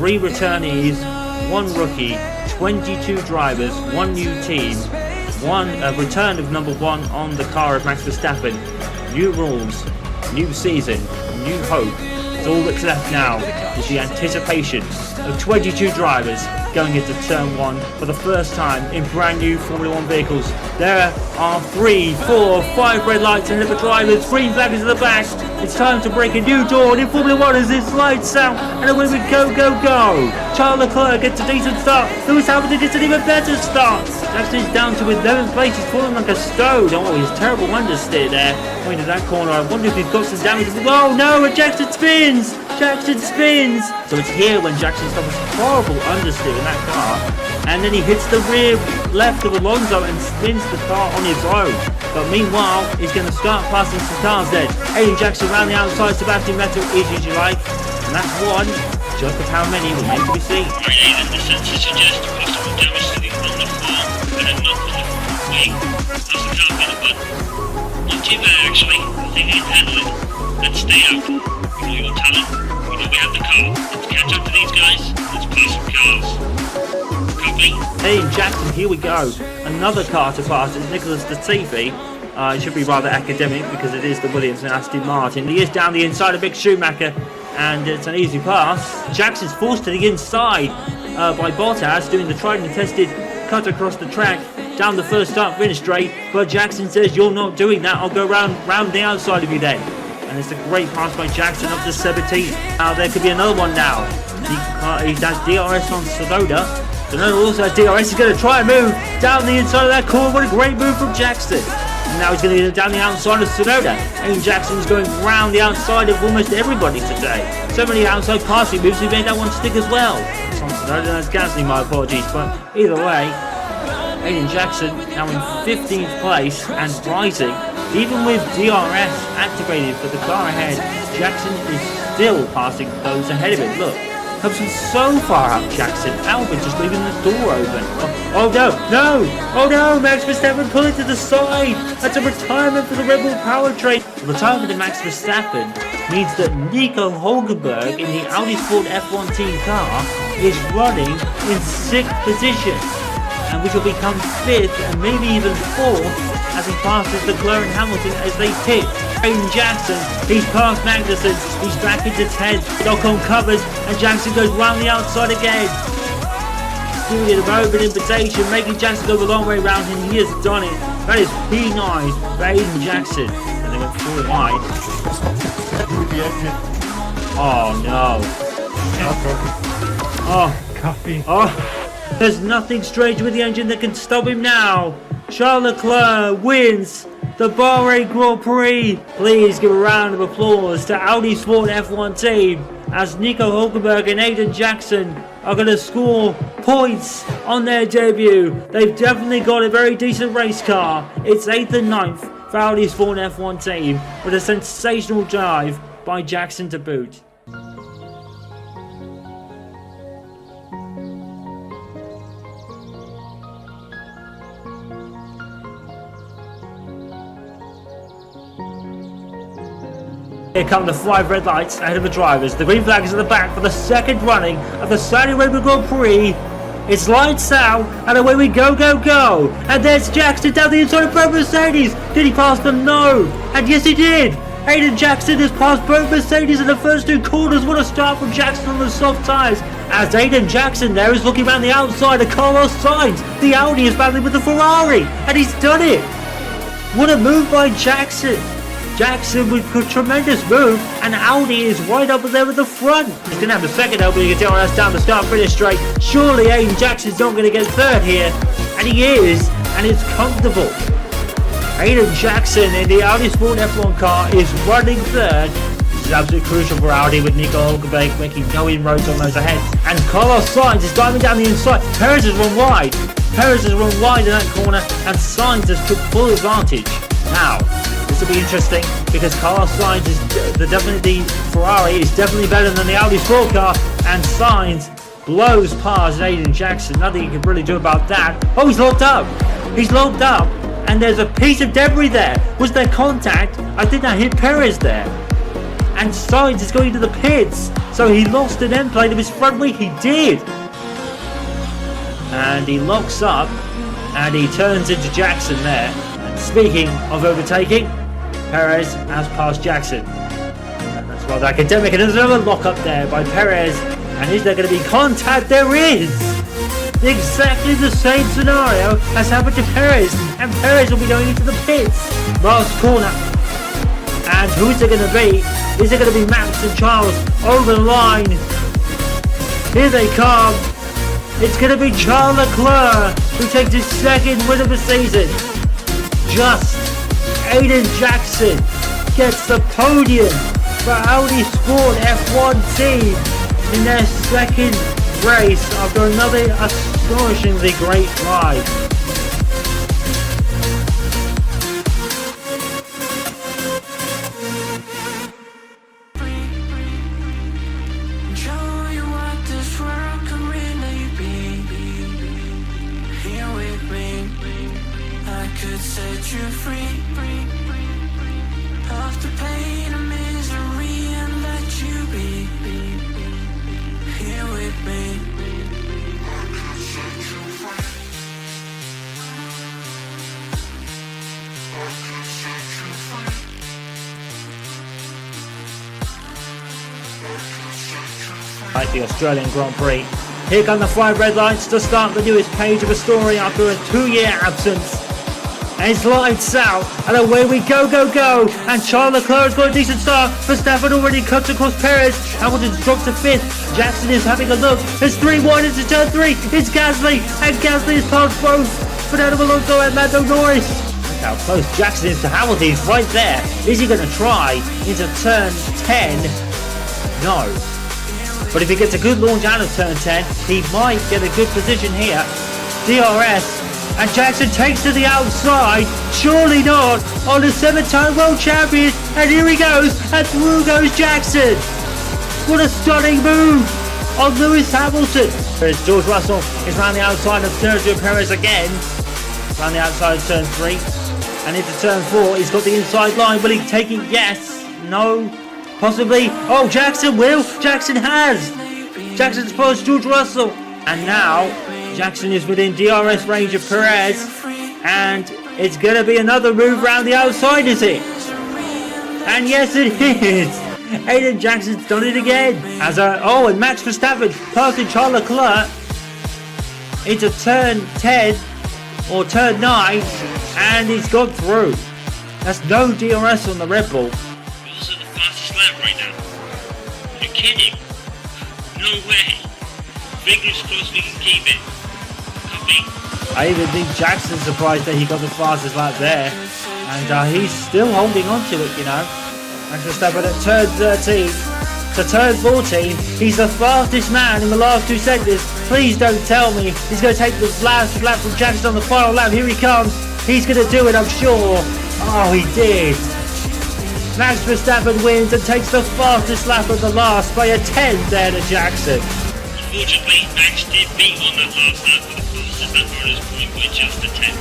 3 returnees, 1 rookie, 22 drivers, 1 new team, 1 return of number 1 on the car of Max Verstappen. New rules, new season, new hope. It's all that's left now is the anticipation of 22 drivers going into turn 1 for the first time in brand new Formula 1 vehicles. There are 3, 4, 5 red lights ahead of the drivers, green flag is at the back. It's time to break a new dawn in Formula 1 as it lights out, and away we go, go, go. Charles Leclerc gets a decent start. Lewis Hamilton gets an even better start. Jackson is down to 11th place. He's falling like a stone. Oh, he's terrible understeer there. Going to that corner. I wonder if he's got some damage. Oh no, and Jackson spins. Jackson spins. So it's here when Jackson stops a horrible understeer in that car. And then he hits the rear left of Alonso and spins the car on his own. But meanwhile, he's going to start passing some cars then. Aiden Jackson around the outside, Sebastian Vettel is as you like. And that's one. Just of how many remain to be seen. Right, Aiden, the sensors suggest possible damage to the underfloor and a knock on the wing. How's the car feeling, bud? Not too bad, actually. I think he can handle it. Let's stay out. We know your talent. We know we have the car. Let's catch up to these guys. Let's pass some cars. Copy. Aiden Jackson, here we go. Another car to pass is Nicholas Latifi. It should be rather academic because it is the Williams and Aston Martin. He is down the inside of Mick Schumacher, and it's an easy pass. Jackson's forced to the inside by Bottas, doing the tried and tested cut across the track down the first start finish straight. But Jackson says, "You're not doing that. I'll go round the outside of you then." And it's a great pass by Jackson up to 17. Now there could be another one now. He has DRS on Tsunoda. Tsunoda also has DRS. He's going to try and move down the inside of that corner. What a great move from Jackson. And now he's going to go down the outside of Tsunoda. Aiden Jackson's going round the outside of almost everybody today. So many outside passing moves, he made that one stick as well. It's on Tsunoda, that's Gasly, my apologies. But either way, Aiden Jackson now in 15th place and rising. Even with DRS activated for the car ahead, Jackson is still passing those ahead of him. Look, comes from so far up Jackson. Albon just leaving the door open. Oh no, no! Oh no, Max Verstappen pulling to the side! That's a retirement for the Red Bull powertrain. The retirement of Max Verstappen means that Nico Hülkenberg in the Audi Sport F1 team car is running in 6th position, and which will become 5th and maybe even 4th as he passes Leclerc and Hamilton as they pit. Aiden Jackson, he's past Magnussen, he's back into 10th. Ocon covers, and Jackson goes round the outside again. Doing it a open invitation, making Jackson go the long way round, and he has done it. That is P9 for Aiden Jackson. And they went 4 wide. Oh no. Oh, there's nothing strange with the engine that can stop him now. Charles Leclerc wins the Bahrain Grand Prix. Please give a round of applause to Audi Sport F1 team as Nico Hülkenberg and Aiden Jackson are going to score points on their debut. They've definitely got a very decent race car. It's 8th and 9th for Audi Sport F1 team with a sensational drive by Jackson to boot. Here come the 5 red lights ahead of the drivers. The green flag is at the back for the second running of the Saudi Arabia Grand Prix. It's lights out, and away we go, go, go. And there's Jackson down the inside of both Mercedes. Did he pass them? No. And yes, he did. Aiden Jackson has passed both Mercedes in the first 2 corners. What a start from Jackson on the soft tyres. As Aiden Jackson there is looking around the outside of Carlos Sainz. The Audi is battling with the Ferrari, and he's done it. What a move by Jackson. Jackson with a tremendous move, and Audi is right up there at the front. He's going to have the second opening of DRS down the start finish straight. Surely Aiden Jackson's not going to get third here, and he is, and it's comfortable. Aiden Jackson in the Audi Sport F1 car is running third. This is absolutely crucial for Audi with Nico Hülkenberg making no inroads on those ahead. And Carlos Sainz is diving down the inside. Perez has run wide. Perez has run wide in that corner, and Sainz has took full advantage. Now, this will be interesting because Carlos Sainz is the Ferrari is definitely better than the Audi Sport car, and Sainz blows past Aiden Jackson. Nothing you can really do about that. Oh, he's locked up. He's locked up, and there's a piece of debris there. Was there contact? I think I hit Perez there. and Sainz is going to the pits. So he lost an end plate of his front wing. He did. And he locks up and he turns into Jackson there. And speaking of overtaking, Perez has passed Jackson. And that's rather academic. And there's another lock up there by Perez. And is there going to be contact? There is! Exactly the same scenario has happened to Perez. And Perez will be going into the pits. Last corner. And who is it going to be? Is it going to be Max and Charles over the line? Here they come. It's going to be Charles Leclerc who takes his second win of the season. Just Aiden Jackson gets the podium for Audi Sport F1 team in their second race after another astonishingly great ride. Set you free of the pain and misery and let you be here with me. I could set you free. I could set you free. I could set you free. Like the Australian Grand Prix. Here come the 5 red lights to start the newest page of a story after a 2-year absence. And it's lights out, and away we go, and Charles Leclerc has got a decent start. Verstappen already cuts across Perez. Hamilton's dropped to 5th. Jackson is having a look. There's 3 wide into turn 3. It's Gasly, and Gasly has passed both Fernando Alonso and Lando Norris. Look how close Jackson is to Hamilton. He's right there. Is he going to try into turn 10? No. But if he gets a good launch out of turn 10, he might get a good position here. DRS. And Jackson takes to the outside, surely not, on the 7-time world champion, and here he goes, and through goes Jackson. What a stunning move on Lewis Hamilton. There's George Russell is round the outside of Sergio Perez again, round the outside of turn 3, and into turn 4, he's got the inside line. Will he take it? Yes, no, possibly. Oh, Jackson will, Jackson has. Jackson's passed George Russell, and now Jackson is within DRS range of Perez, and it's going to be another move round the outside, is it? And yes, it is. Aiden Jackson's done it again. And Max Verstappen passing Charles Leclerc into turn 10 or turn 9, and he's gone through. That's no DRS on the Red Bull. This is the fastest lap right now. You're kidding? No way. Fingers crossed we can keep it. I even think Jackson's surprised that he got the fastest lap there, and he's still holding on to it, you know. Max Verstappen at turn 13 to turn 14, he's the fastest man in the last 2 seconds. Please don't tell me he's going to take the last lap from Jackson on the final lap. Here he comes, he's going to do it, I'm sure. Oh, he did. Max Verstappen wins and takes the fastest lap of the last by a 10 there to Jackson. Unfortunately, Max did beat on that last lap for the fastest lap on his point by just a 10.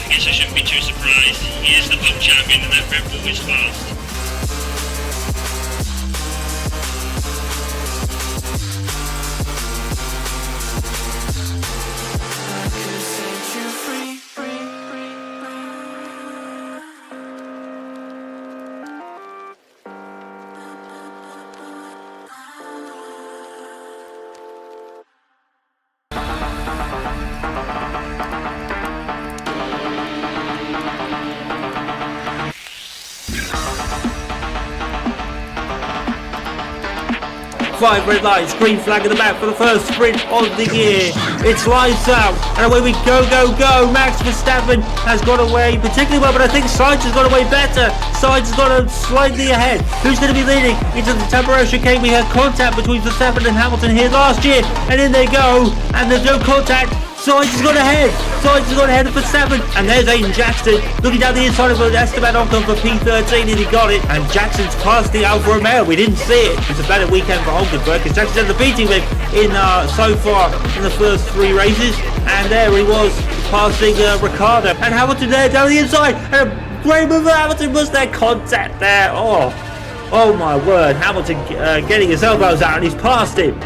I guess I shouldn't be too surprised. He is the world champion and that Red Bull is fast. I could set you free. 5 red lights, green flag in the back for the first sprint of the year. It's lights out, and away we go. Max Verstappen has got away particularly well, but I think Sainz has got away better. Sainz has got slightly ahead. Who's going to be leading into the temporary chicane? We had contact between Verstappen and Hamilton here last year, and in they go, and there's no contact. Sainz has gone ahead. Sainz has gone ahead of Verstappen, and there's Aiden Jackson looking down the inside of Esteban Ocon for P13, and he got it. And Jackson's past the Alfa Romeo. We didn't see it. It's a better weekend for Hulkenberg because Jackson's had the beating with in so far in the first 3 races, and there he was passing Ricciardo, and Hamilton there down the inside. And Great move, Hamilton. Was there contact there? Oh my word. Hamilton getting his elbows out and he's past him.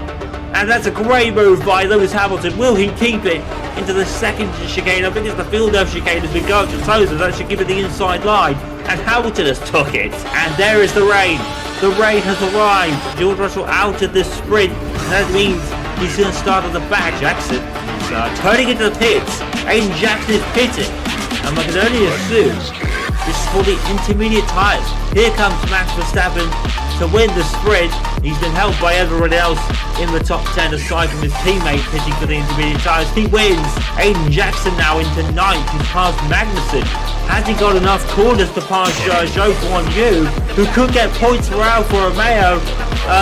And that's a great move by Lewis Hamilton. Will he keep it into the second chicane? I think it's the field-off chicane as we go up to closers. That should give it the inside line. And Hamilton has took it. And there is the rain. The rain has arrived. George Russell out of this sprint. And that means he's going to start at the back. Jackson is turning into the pits. Aiden Jackson is pitting. And I can only assume this is for the intermediate tyres. Here comes Max Verstappen to win the sprint. He's been helped by everyone else in the top 10 aside from his teammate pitching for the intermediate tyres. He wins. Aiden Jackson now into 9th. He's past Magnussen. Has he got enough corners to pass Zhou Guanyu, who could get points for Alfa Romeo?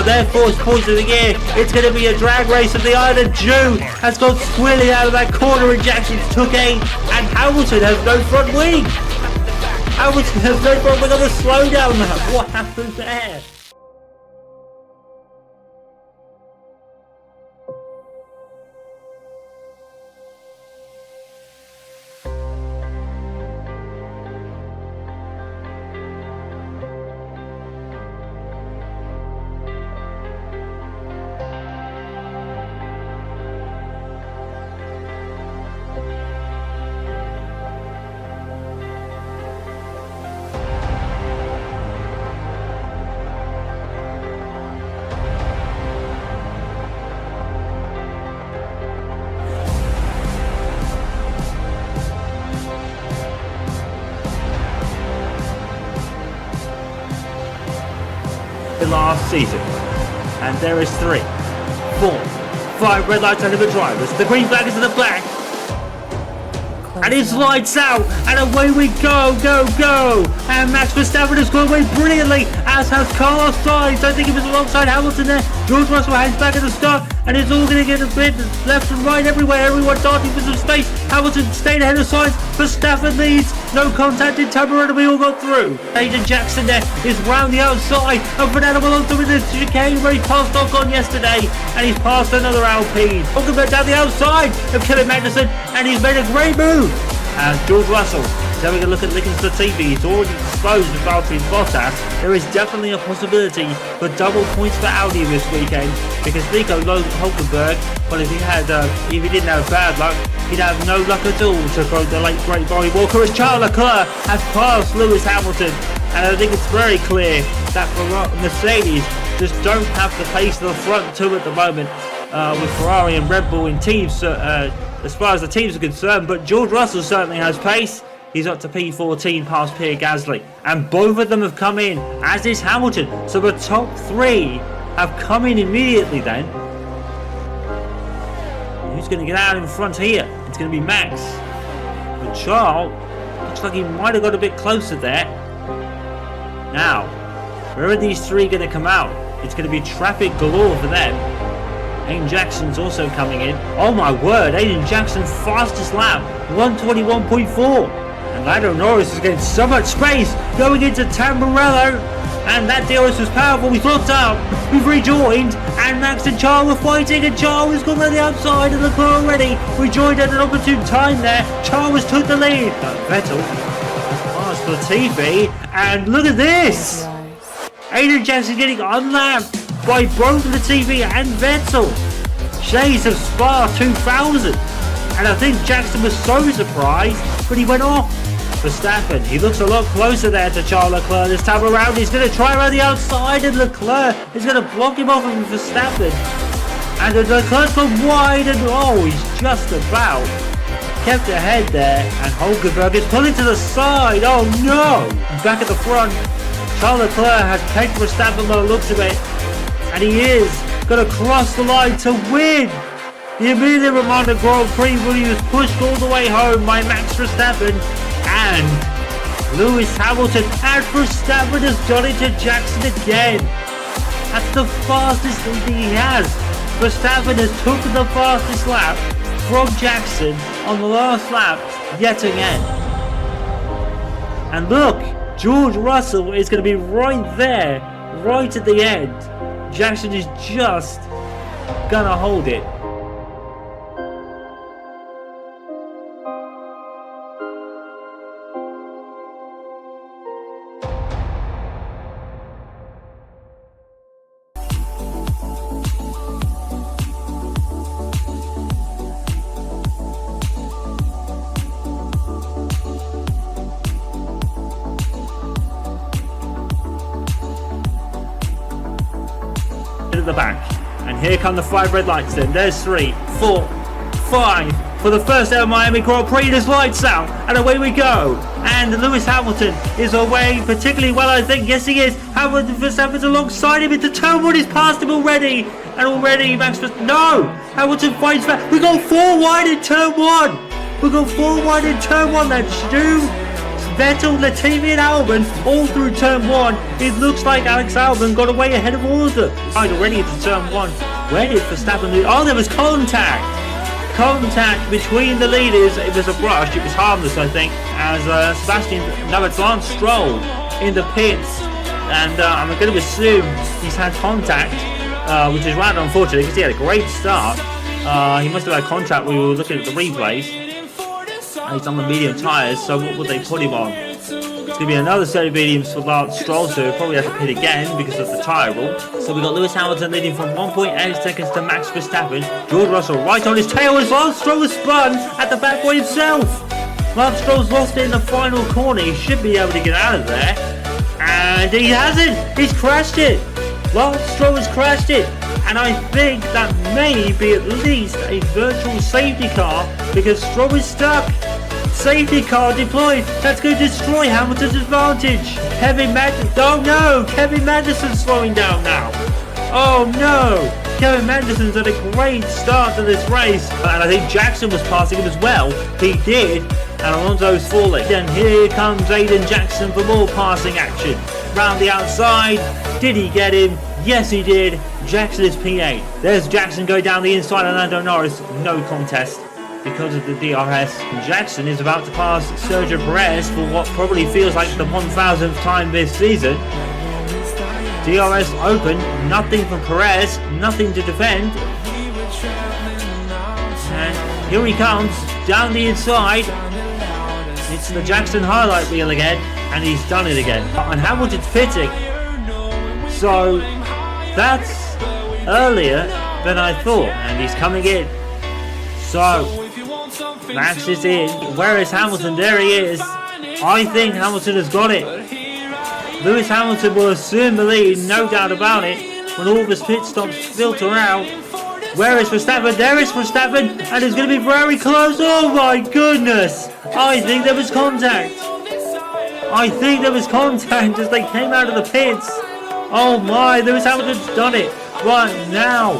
Their fourth points of the year. It's going to be a drag race of the island. Zhou has gone squarely out of that corner and Jackson took 8. And Hamilton has no front wing. Hamilton has no front wing on the slowdown. What happened there? Last season, and there is 3, 4, 5 red lights under the drivers. The green flag is in the back, and it slides out, and away we go. And Max Verstappen has gone away brilliantly, as has Carlos Sainz. I think he was alongside Hamilton there. George Russell hangs back at the start, and it's all going to get a bit left and right everywhere. Everyone darting for some space. Hamilton stayed ahead of Sainz. Verstappen leads. No contact in Tamarana. We all got through. Aiden Jackson there is round the outside of Fernando Alonso with the chicane where he passed Ocon yesterday, and he's passed another Alpine. Hulkenberg down the outside of Kevin Magnussen, and he's made a great move. And George Russell is having a look at Lickens the TV. He's already disposed of Valtteri Bottas. There is definitely a possibility for double points for Audi this weekend because Nico Hulkenberg, well, if he didn't have bad luck, he'd have no luck at all to quote the late great Barry Walker, as Charles Leclerc has passed Lewis Hamilton. And I think it's very clear that Mercedes just don't have the pace to the front two at the moment with Ferrari and Red Bull in teams as far as the teams are concerned. But George Russell certainly has pace. He's up to P14 past Pierre Gasly. And both of them have come in, as is Hamilton. So the top 3 have come in immediately then. Who's going to get out in front here? It's going to be Max. But Charles looks like he might have got a bit closer there. Now, where are these 3 going to come out? It's going to be traffic galore for them. Aiden Jackson's also coming in. Oh my word, Aiden Jackson fastest lap, 121.4. And Lando Norris is getting so much space going into Tamburello. And that DRS was powerful. We've looked up, we've rejoined, and Max and Charles were fighting, and Charles has gone around the outside of the car already. We joined at an opportune time there. Charles took the lead. Vettel has passed Latifi, and look at this. Aiden Jackson getting unlapped by both Latifi and Vettel. Shades of Spa 2000. And I think Jackson was so surprised, but he went off. Verstappen, he looks a lot closer there to Charles Leclerc this time around. He's going to try around the outside, and Leclerc is going to block him off of Verstappen. And Leclerc's gone wide, and he's just about kept ahead there. And Hulkenberg is pulling to the side. Oh no! Back at the front, Charles Leclerc has pegged Verstappen by the looks of it. And he is going to cross the line to win the Emilia Romagna Grand Prix, when he was pushed all the way home by Max Verstappen and Lewis Hamilton. And Verstappen has done it to Jackson again. That's the fastest thing he has. Verstappen has taken the fastest lap from Jackson on the last lap yet again. And look, George Russell is going to be right there, right at the end. Jackson is just gonna hold it. the back. And here come the 5 red lights then. There's 3, 4, 5. For the first ever Miami Grand Prix, there's lights out, and away we go. And Lewis Hamilton is away particularly well, I think. Yes, he is. Verstappen's alongside him into turn 1. He's passed him already. And already Max Verstappen. No! Hamilton fights back. We go 4 wide in turn 1. We go 4 wide in turn 1. That's Stu, Vettel, Latifi and Albon all through turn 1. It looks like Alex Albon got away ahead of all of them. Right, already into turn 1. Where did Verstappen lose? Oh, there was contact. Contact between the leaders. It was a brush. It was harmless, I think, as Lance Stroll in the pits, and I'm going to assume he's had contact, which is rather unfortunate because he had a great start. He must have had contact when we were looking at the replays. He's on the medium tyres, so what would they put him on? It's going to be another set of mediums for Lance Stroll, so he'll probably have to pit again because of the tyre rule. So we've got Lewis Hamilton leading from 1.8 seconds to Max Verstappen. George Russell right on his tail as Lance Stroll was spun at the back by himself. Lance Stroll's lost it in the final corner. He should be able to get out of there. And he hasn't. He's crashed it. Lance Stroll has crashed it. And I think that may be at least a virtual safety car because Stroll is stuck. Safety car deployed. That's going to destroy Hamilton's advantage. Kevin Magnussen's slowing down now. Oh no. Kevin Magnussen's had a great start to this race. And I think Jackson was passing him as well. He did. And Alonso's falling. Then here comes Aiden Jackson for more passing action. Round the outside. Did he get him? Yes, he did. Jackson is P8. There's Jackson go down the inside of Lando Norris. No contest because of the DRS. Jackson is about to pass Sergio Perez for what probably feels like the 1000th time this season. DRS open. Nothing from Perez. Nothing to defend. And here he comes down the inside. It's the Jackson highlight reel again. And he's done it again. And Hamilton's pitting. So that's earlier than I thought. And he's coming in. So Max is in. Where is Hamilton? There he is. I think Hamilton has got it. Lewis Hamilton will assume the lead, no doubt about it, when all of his pit stops filter out. Where is Verstappen? There is Verstappen, and it's going to be very close. Oh my goodness! I think there was contact. I think there was contact as they came out of the pits. Oh my, Lewis Hamilton's done it right now.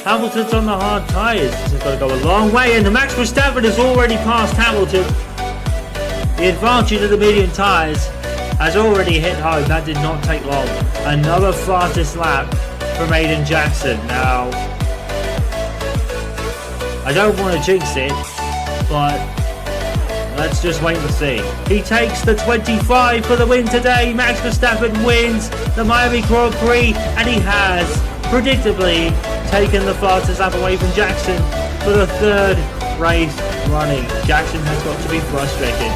Hamilton's on the hard tyres. This has got to go a long way, and the Max Verstappen has already passed Hamilton. The advantage of the medium tyres has already hit home. That did not take long. Another fastest lap from Aiden Jackson. Now, I don't want to jinx it, but let's just wait and see. He takes the 25 for the win today. Max Verstappen wins the Miami Grand Prix, and he has predictably taken the fastest lap away from Jackson for the 3rd race running. Jackson has got to be frustrated.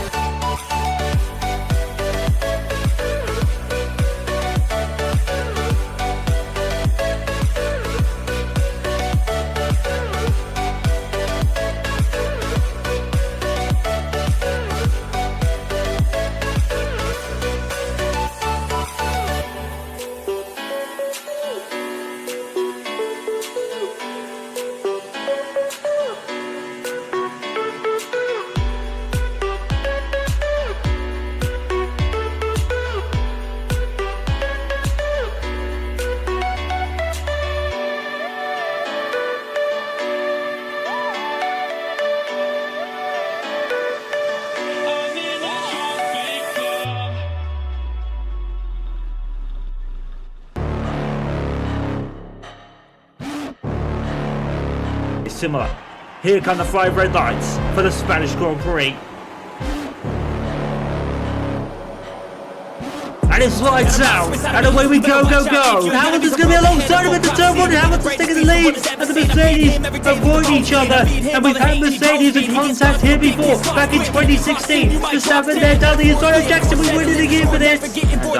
Similar. Here come the 5 red lights for the Spanish Grand Prix. And it's lights out, and away we go. Hamilton's going to be alongside him at the turn 1, and Hamilton's taking the lead, and the Mercedes avoid each other, and we've had Mercedes in contact here before, back in 2016. Verstappen there down the inside of Jackson, we win it again for this. And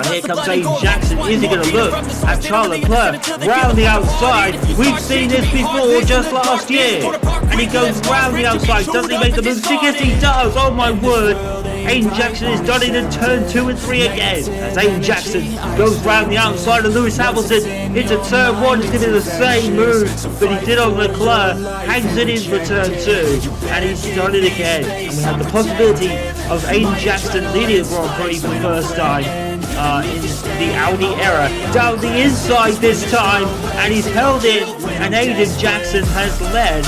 here comes Aiden Jackson. Is he going to look at Charles Leclerc round the outside? We've seen this before just last year, and he goes round the outside. Doesn't he make the move? Yes, he does. Oh my word. Aiden Jackson is done in turn 2 and 3 again. As Aiden Jackson goes round the outside of Lewis Hamilton into turn 1. It's going to be the same move that he did on Leclerc. Hangs it in for turn 2. And he's done it again. And we have the possibility of Aiden Jackson leading the Grand Prix for the first time in the Audi era. Down the inside this time. And he's held it. And Aiden Jackson has led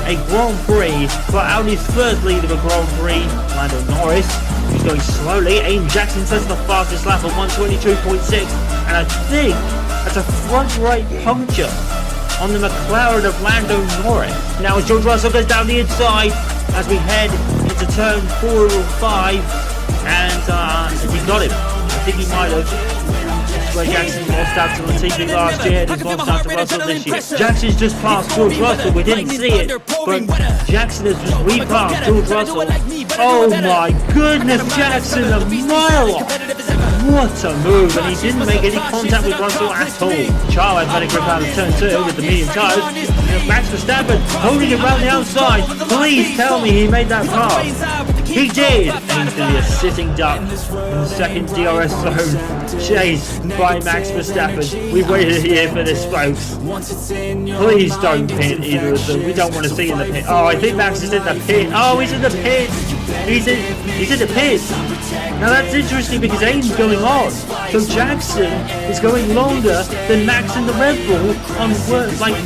a Grand Prix for Audi's first lead of a Grand Prix. Lando Norris, who's going slowly. Aiden Jackson sets the fastest lap of 122.6, and I think that's a front right puncture on the McLaren of Lando Norris. Now as George Russell goes down the inside as we head into turn 4 or 5, and he got him. I think he might have. Where Jackson lost out to Latifi last year and he's lost out to Russell this year. Jackson's just passed George Russell, we didn't see it, but Jackson has just repassed George Russell. Oh my goodness, Jackson a mile off! What a move, and he didn't make any contact with Russell at all. Charles had a grip out of turn 2 with the medium tyres. Max Verstappen holding it around the outside. Please tell me he made that pass. He did! And he's going to be a sitting duck in the second DRS zone, chased by Max Verstappen. We waited a year for this, folks. Please don't pit either of them. We don't want to see in the pit. Oh, I think Max is in the pit. Oh, he's in the pit. He's in the pit. Now that's interesting because Aiden's going on. So Jackson is going longer than Max and the Red Bull on like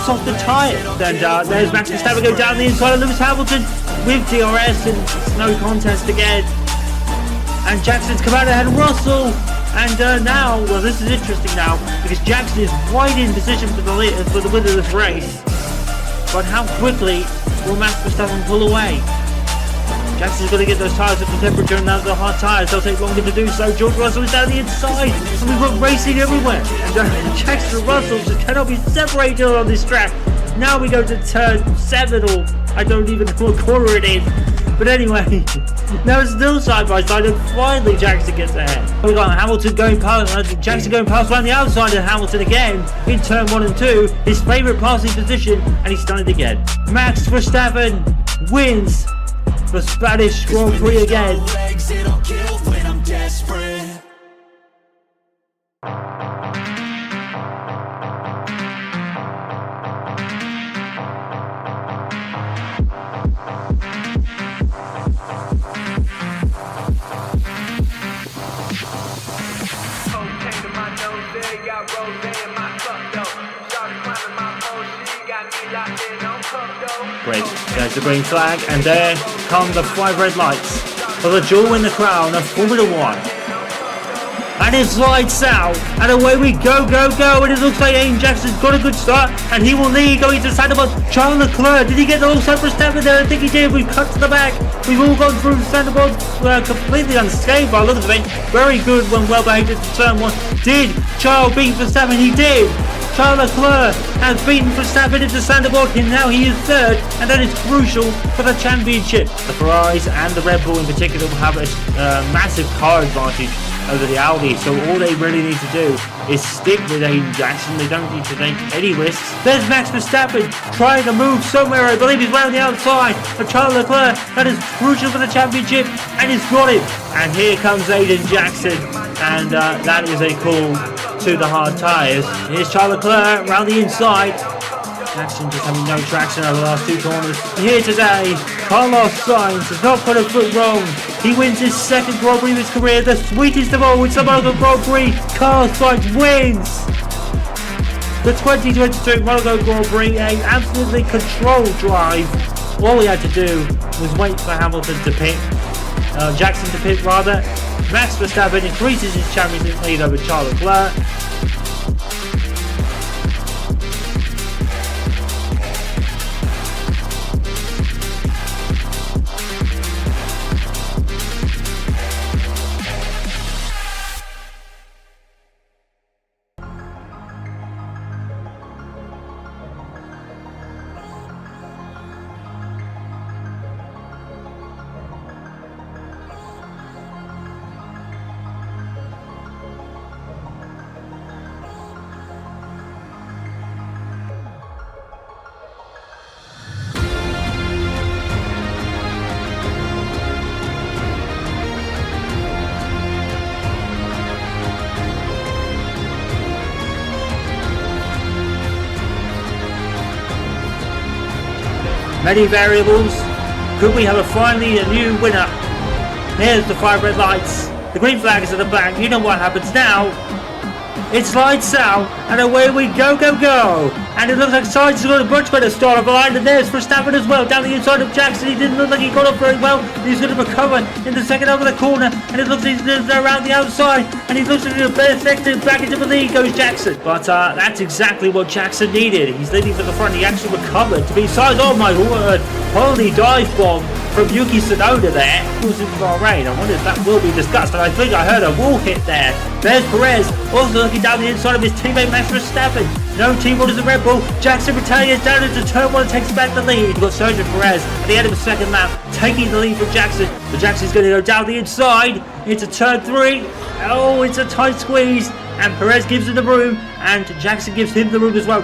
softer tyres. And there's Max Verstappen go down the inside of Lewis Hamilton with DRS, and it's no contest again. And Jackson's come out ahead of Russell. And now, well, this is interesting now because Jackson is wide in position for the win of this race. But how quickly will Max Verstappen pull away? Jackson's got to get those tyres up to temperature, and now the hard tyres, they'll take longer to do so. George Russell is down the inside, and we've got racing everywhere. And Jackson and Russell just cannot be separated on this track. Now we go to turn 7, or I don't even know what corner it is. But anyway, now it's still side by side, and finally Jackson gets ahead. We've got Hamilton going past, Jackson going past around the outside of Hamilton again in turn 1 and 2. His favourite passing position, and he's done it again. Max Verstappen wins the Spanish Grand Prix again. Great, there's the green flag, and there come the 5 red lights for the jewel in the crown of Formula 1. And it's lights out, and away we go, and it looks like Aiden Jackson's got a good start, and he will lead going to Sandbox. Charles Leclerc, did he get the whole side for Verstappen there? I think he did. We've cut to the back. We've all gone through the Sandbox completely unscathed by the look of it. Very good when well behaved into turn 1. Did Charles beat Verstappen? He did. Charles Leclerc has beaten Verstappen into Sandbox, and now he is 3rd, and that is crucial for the championship. The Ferraris and the Red Bull in particular will have a massive car advantage over the Audi, so all they really need to do is stick with Aiden Jackson. They don't need to take any risks. There's Max Verstappen trying to move somewhere. I believe he's round the outside of Charles Leclerc. That is crucial for the championship, and he's got it. And here comes Aiden Jackson, and that is a call to the hard tyres. Here's Charles Leclerc round the inside. Jackson just having no traction over the last 2 corners. Here today, Carlos Sainz has not put a foot wrong. He wins his 2nd Grand Prix of his career, the sweetest of all with some other Grand Prix. Carlos Sainz wins the 2022 Monaco Grand Prix, an absolutely controlled drive. All we had to do was wait for Hamilton to pit, Jackson to pit rather. Max Verstappen increases his championship lead over Charles Leclerc. Many variables. Could we have finally a new winner? Here's the 5 red lights. The green flag is at the back. You know what happens now. It's lights out, and away we go, go, go. And it looks like Sainz has got a much better start of the line, and there's Verstappen as well, down the inside of Jackson. He didn't look like he got up very well. He's going to recover in the second over the corner, and it looks like he's around the outside, and he looks like he's a bit effective. Back into the lead goes Jackson. But that's exactly what Jackson needed. He's leading for the front. He actually recovered to be Sainz. Oh my word, holy dive bomb from Yuki Tsunoda there. It was in Bahrain. I wonder if that will be discussed, and I think I heard a wall hit there. There's Perez, also looking down the inside of his teammate Max Verstappen. No team orders the Red Bull. Jackson retaliates down into turn 1 and takes back the lead. We've got Sergio Perez at the end of the second lap, taking the lead from Jackson. But Jackson's going to go down the inside into turn 3. Oh, it's a tight squeeze. And Perez gives him the room, and Jackson gives him the room as well.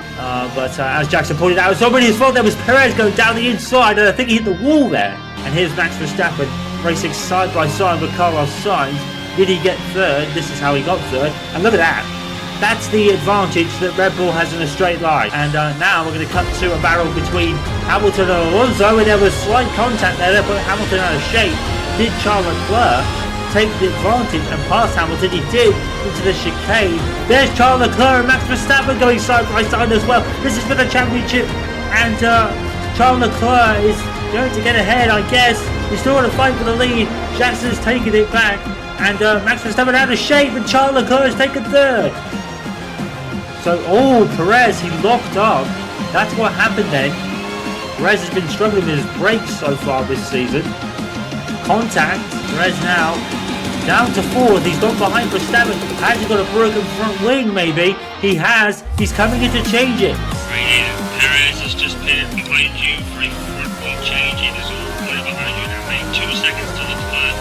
But as Jackson pointed out, it's not really his fault. There was Perez going down the inside, and I think he hit the wall there. And here's Max Verstappen racing side by side with Carlos Sainz. Did he get third? This is how he got third. And look at that. That's the advantage that Red Bull has in a straight line. And now we're going to come to a battle between Hamilton and Alonso, and there was slight contact there. They put Hamilton out of shape. Did Charles Leclerc take the advantage and pass Hamilton? He did into the chicane. There's Charles Leclerc and Max Verstappen going side by side as well. This is for the championship, and Charles Leclerc is going to get ahead, I guess. He's still going to fight for the lead. Jackson's taking it back, and Max Verstappen out of shape, and Charles Leclerc has taken third. So, Perez, he locked up. That's what happened then. Perez has been struggling with his brakes so far this season. Contact. Perez now down to 4th. He's gone behind Verstappen. Has he got a broken front wing, maybe? He has. He's coming in to change it. Right here, Perez has just pitted behind you for a front wing change. It is all clear behind you now, mate. 2 seconds to the turn.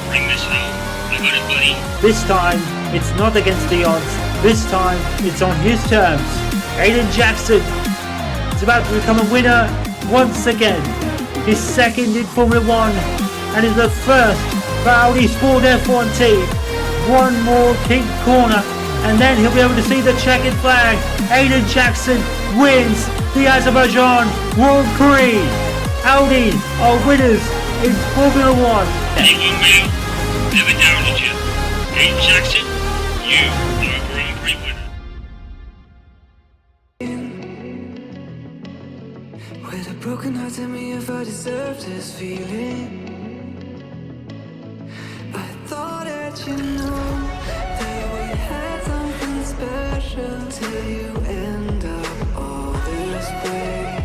Bring this home. I got it, buddy. This time, it's not against the odds. This time, it's on his terms. Aiden Jackson is about to become a winner once again. His second in Formula 1, and is the first for Audi Sport F1 team. One more kink corner, and then he'll be able to see the checkered flag. Aiden Jackson wins the Azerbaijan Grand Prix. Audi are winners in Formula 1. Hey, young man, never doubted you. Aiden Jackson, you are a Grand Prix winner. With a broken heart, tell me if I deserve this feeling. I thought that you know that we had something special till you end up all this way.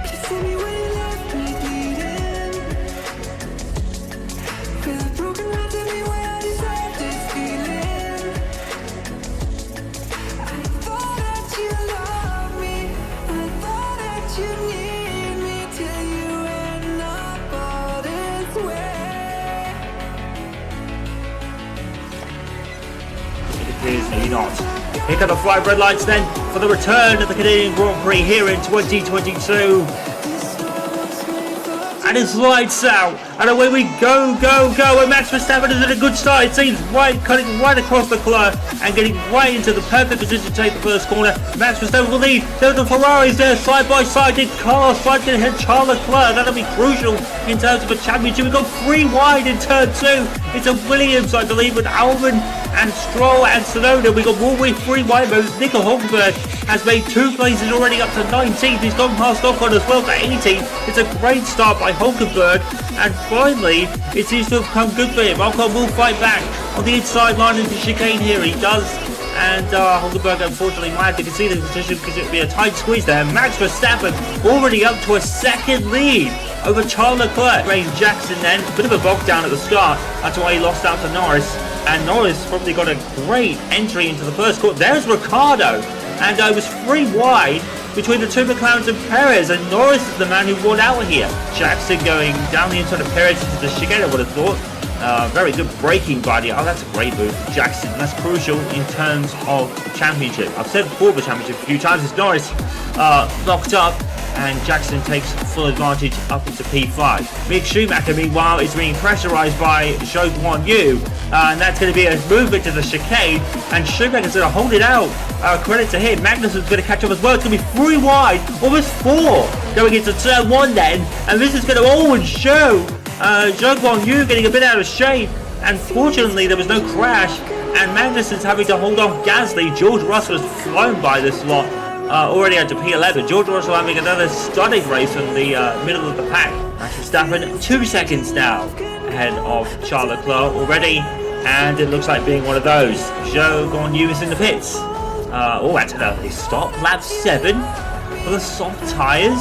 Please tell me when you left me bleeding. With a broken heart, tell me why I deserve this feeling. I thought that you loved me, I thought that you need me till you end up all this way. It appears maybe not. Here come the 5 red lights then for the return of the Canadian Grand Prix here in 2022. And it's lights out, and away we go, go, go, and Max Verstappen is in a good start. It seems cutting right across the corner and getting right into the perfect position to take the first corner. Max Verstappen will lead. There's the Ferraris there side by side. Did Carlos Sainz get ahead Charles Leclerc? That'll be crucial in terms of a championship. We've got 3 wide in turn 2. It's a Williams, I believe, with Albon and Stroll and Tsunoda. We've got Warwick 3 wide moves. Nico Hulkenberg has made 2 places already up to 19th. He's gone past Ocon as well for 18th. It's a great start by Hulkenberg, and finally it seems to have come good for him. Ocon will fight back on the inside line into chicane here. He does, and Hulkenberg unfortunately might have to concede the position because it would be a tight squeeze there. Max Verstappen already up to a second lead over Charles Leclerc. Aiden Jackson then, a bit of a bog down at the start. That's why he lost out to Norris. And Norris probably got a great entry into the first quarter. There's Ricciardo, and it was 3 wide between the 2 McLarens and Perez, and Norris is the man who won out here. Jackson going down the inside of Perez into the chicane, I would have thought. Very good braking by the... Oh, that's a great move from Jackson. That's crucial in terms of championship. I've said before the championship a few times. It's Norris locked up. and Jackson takes full advantage up into P5. Mick Schumacher, meanwhile, is being pressurized by Zhou Guanyu, and that's going to be a movement to the chicane, and Schumacher's going to hold it out. Credit to him. Magnussen's going to catch up as well. It's going to be 3 wide, almost 4 going into turn 1 then, and this is going to always show Zhou Guanyu getting a bit out of shape, and fortunately there was no crash, and Magnussen's having to hold off Gasly. George Russell was flown by this lot. Already out to P11. George Russell having another stunning race in the middle of the pack. Max Verstappen 2 seconds now ahead of Charles Leclerc already, and it looks like being one of those. Zhou Guanyu is in the pits. That's an early stop. Lap 7 for the soft tyres.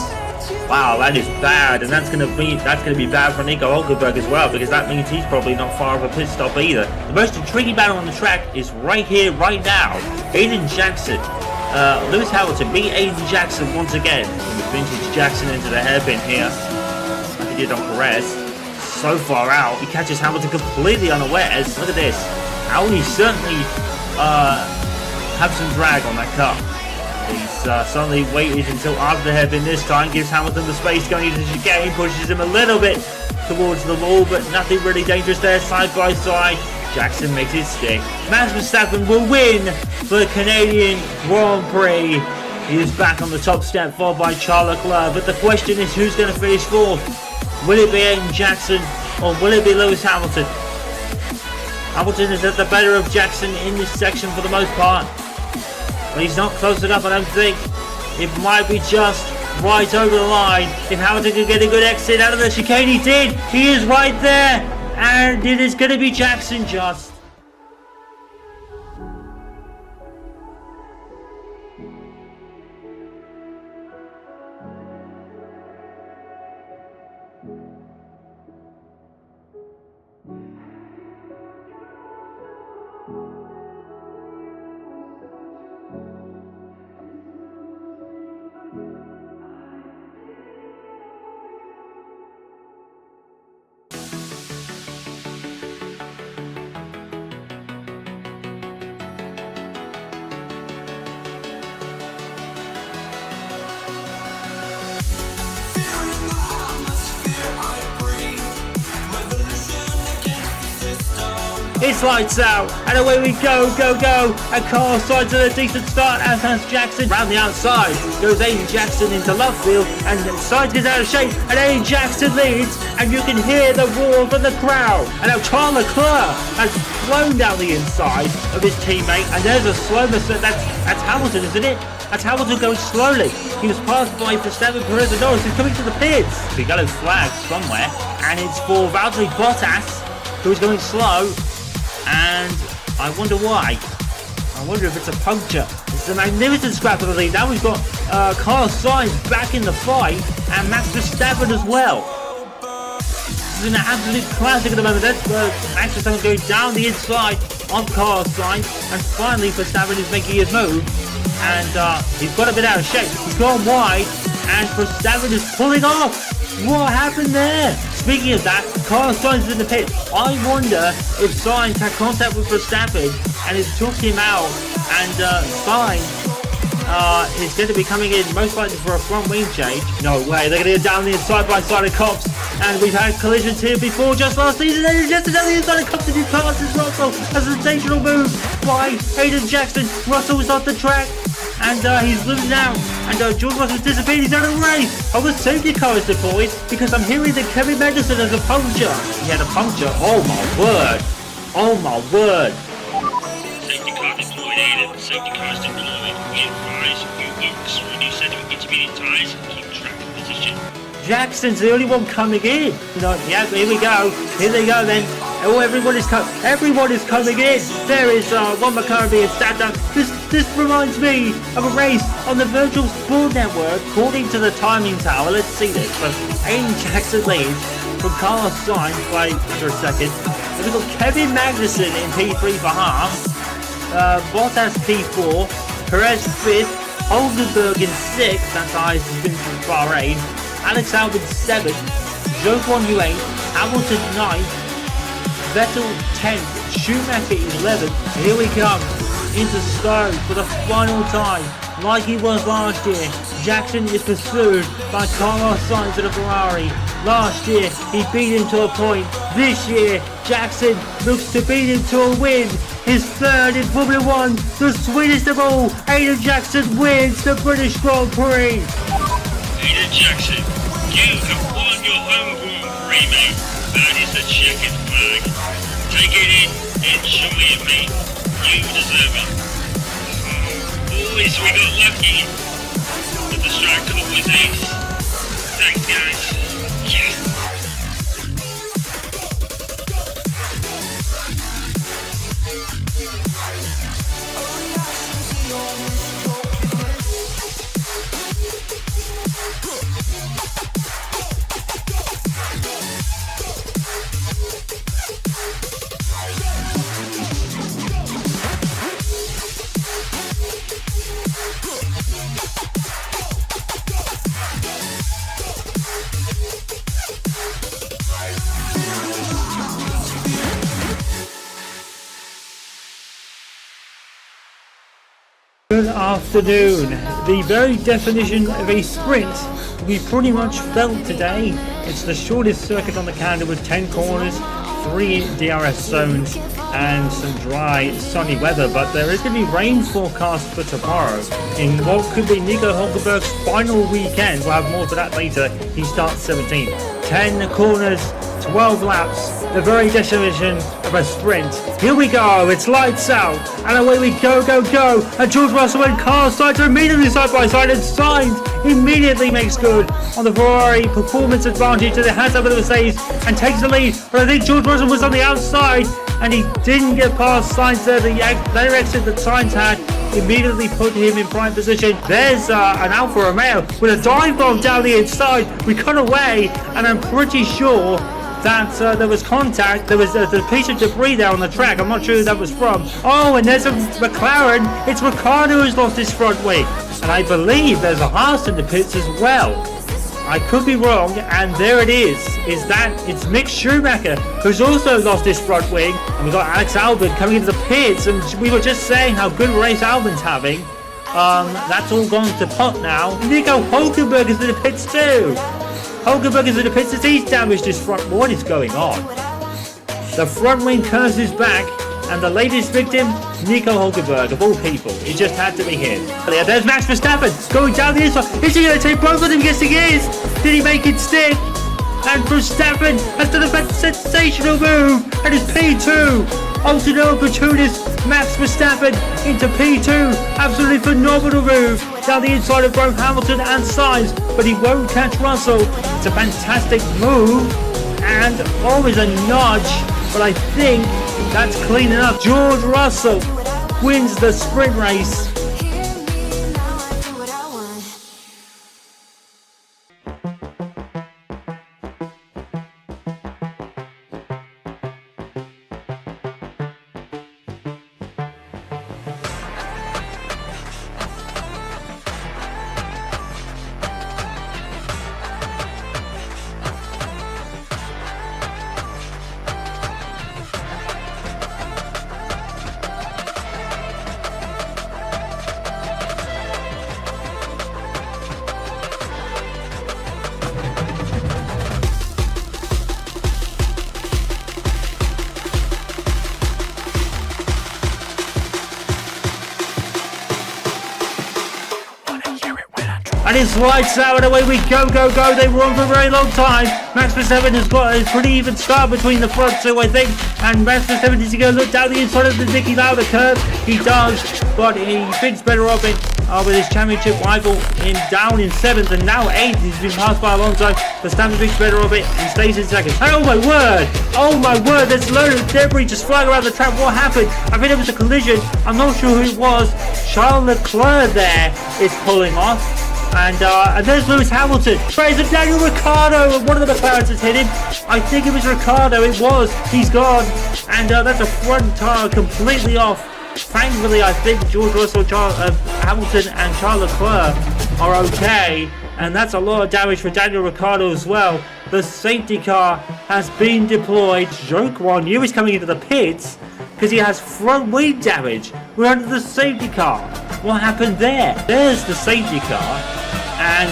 Wow, that is bad, and that's gonna be bad for Nico Hülkenberg as well, because that means he's probably not far of a pit stop either. The most intriguing battle on the track is right here, right now. Aiden Jackson. Lewis Hamilton beat Aiden Jackson once again. With vintage Jackson into the hairpin here, like he did on Perez. So far out, he catches Hamilton completely unawares. Look at this. Audi certainly have some drag on that car. He's suddenly waited until after the hairpin this time, gives Hamilton the space going into the chicane, pushes him a little bit towards the wall, but nothing really dangerous there, side by side. Jackson makes it stick. Max Verstappen will win the Canadian Grand Prix. He is back on the top step, followed by Charles Leclerc, but the question is who's going to finish 4th? Will it be Aiden Jackson or will it be Lewis Hamilton? Hamilton is at the better of Jackson in this section for the most part. But he's not close enough, I don't think. It might be just right over the line. If Hamilton could get a good exit out of the chicane, he did. He is right there. And it is going to be Jackson just. It's lights out, and away we go, go, and Carl sides at a decent start, as has Jackson. Round the outside goes Aiden Jackson into left field, and Sainz gets out of shape, and Aiden Jackson leads, and you can hear the roar from the crowd. And now Charles Leclerc has flown down the inside of his teammate, and there's a slowness, that's Hamilton, isn't it? That's Hamilton going slowly. He was passed by Verstappen, Perez, and Norris. He's coming to the pits. We got a flag somewhere, and it's for Valtteri Bottas, who is going slow. And I wonder why. I wonder if it's a puncture. It's a magnificent scrap of the lead. Now we've got Carlos Sainz back in the fight, and Max Verstappen as well. This is an absolute classic at the moment. That's Max Verstappen going down the inside on Carlos Sainz, and finally Verstappen is making his move, and he's got a bit out of shape. He's gone wide, and Verstappen is pulling off. What happened there? Speaking of that, Carlos Sainz is in the pit. I wonder if Sainz had contact with Verstappen and it took him out, and Sainz is going to be coming in most likely for a front wing change. No way, they're going to get down the inside by side of Cops, and we've had collisions here before just last season. And just down the inside of Cops and passes Russell. A sensational move by Aiden Jackson. Russell is off the track, and he's losing out, and George Russell's disappeared. He's out of the race. Oh, the safety car is deployed because I'm hearing that Kevin Magnussen has a puncture. He had a puncture. Oh my word. Oh my word. Safety car deployed, Aiden. Safety car is deployed. We advise you folks when you set up intermediate tyres, keep track of position. Jackson's the only one coming in. Yeah, here we go. Here they go then. Oh, everyone is coming in. There is one McLaren being sat down. This reminds me of a race on the Virtual Sport Network. According to the timing tower, let's see this. So Aiden Jackson leads from Carlos Sainz by under a second. We've got Kevin Magnussen in P3 for half. Bottas P4. Perez 5th. Hülkenberg in 6th. That's the highest he's been from Bahrain. Alex Albon 7th. Zhou Guanyu 8th. Hamilton 9th. Vettel 10th, Schumacher 11th. Here we come into Stone for the final time. like he was last year. Jackson is pursued by Carlos Sainz in a Ferrari. Last year, he beat him to a point. This year, Jackson looks to beat him to a win. His third in Formula 1, the sweetest of all, Aiden Jackson wins the British Grand Prix. Aiden Jackson, you have won your home Grand Prix, mate. That is the checkered flag. Take it in, enjoy it, mate. You deserve it. Boys, we got lucky. But the strike cut was ace. Thanks, guys. Yes. Good afternoon. The very definition of a sprint we pretty much felt today. It's the shortest circuit on the calendar with 10 corners, 3 DRS zones and some dry sunny weather, but there is going to be rain forecast for tomorrow in what could be Nico Hulkenberg's final weekend. We'll have more to that later. He starts 17th. 10 corners, 12 laps, the very definition of a sprint. Here we go, it's lights out, and away we go, and George Russell and Carlos Sainz are immediately side by side, and Sainz immediately makes good on the Ferrari performance advantage that it has over the Mercedes and takes the lead. But I think George Russell was on the outside and he didn't get past Sainz there. The exit that Sainz had immediately put him in prime position. There's an Alfa Romeo with a dive bomb down the inside. We cut away, and I'm pretty sure that there was contact. There was a piece of debris there on the track. I'm not sure who that was from. Oh, and there's a McLaren. It's Ricciardo who's lost his front wing. And I believe there's a Haas in the pits as well. I could be wrong, and there it is. It's Mick Schumacher who's also lost his front wing. And we've got Alex Albon coming into the pits, and we were just saying how good a race Albon's having. That's all gone to pot now. Nico Hulkenberg is in the pits too. Hulkenberg is in the pits as he's damaged his front. What is going on? The front wing curses back, and the latest victim, Nico Hulkenberg, of all people. It just had to be him. There's Max Verstappen going down the inside. Is he going to take both of them? Yes, he is. Did he make it stick? And Verstappen has done a sensational move, and it's P2. Alternate opportunist Max Verstappen into P2. Absolutely phenomenal move down the inside of both Hamilton and Sainz, but he won't catch Russell. It's a fantastic move, and always a nudge, but I think that's clean enough. George Russell wins the sprint race. And it's lights out, and away we go. They run for a very long time. Max Verstappen has got a pretty even start between the front two, I think. And Max Verstappen is going to look down the inside of the Niki Lauda curve. He does, but he thinks better of it with his championship rival down in 7th, and now 8th. He's been passed by Alonso. Verstappen thinks better of it and stays in 2nd. Oh my word, there's a load of debris just flying around the track. What happened? I think it was a collision. I'm not sure who it was. Charles Leclerc there is pulling off. And there's Lewis Hamilton. Praise of Daniel Ricciardo. One of the McLarens has hit him. I think it was Ricciardo. It was. He's gone. And that's a front tire completely off. Thankfully, I think George Russell, Hamilton and Charles Leclerc are okay. And that's a lot of damage for Daniel Ricciardo as well. The safety car has been deployed. Zhou Guanyu is coming into the pits because he has front wing damage. We're under the safety car. What happened there? There's the safety car, and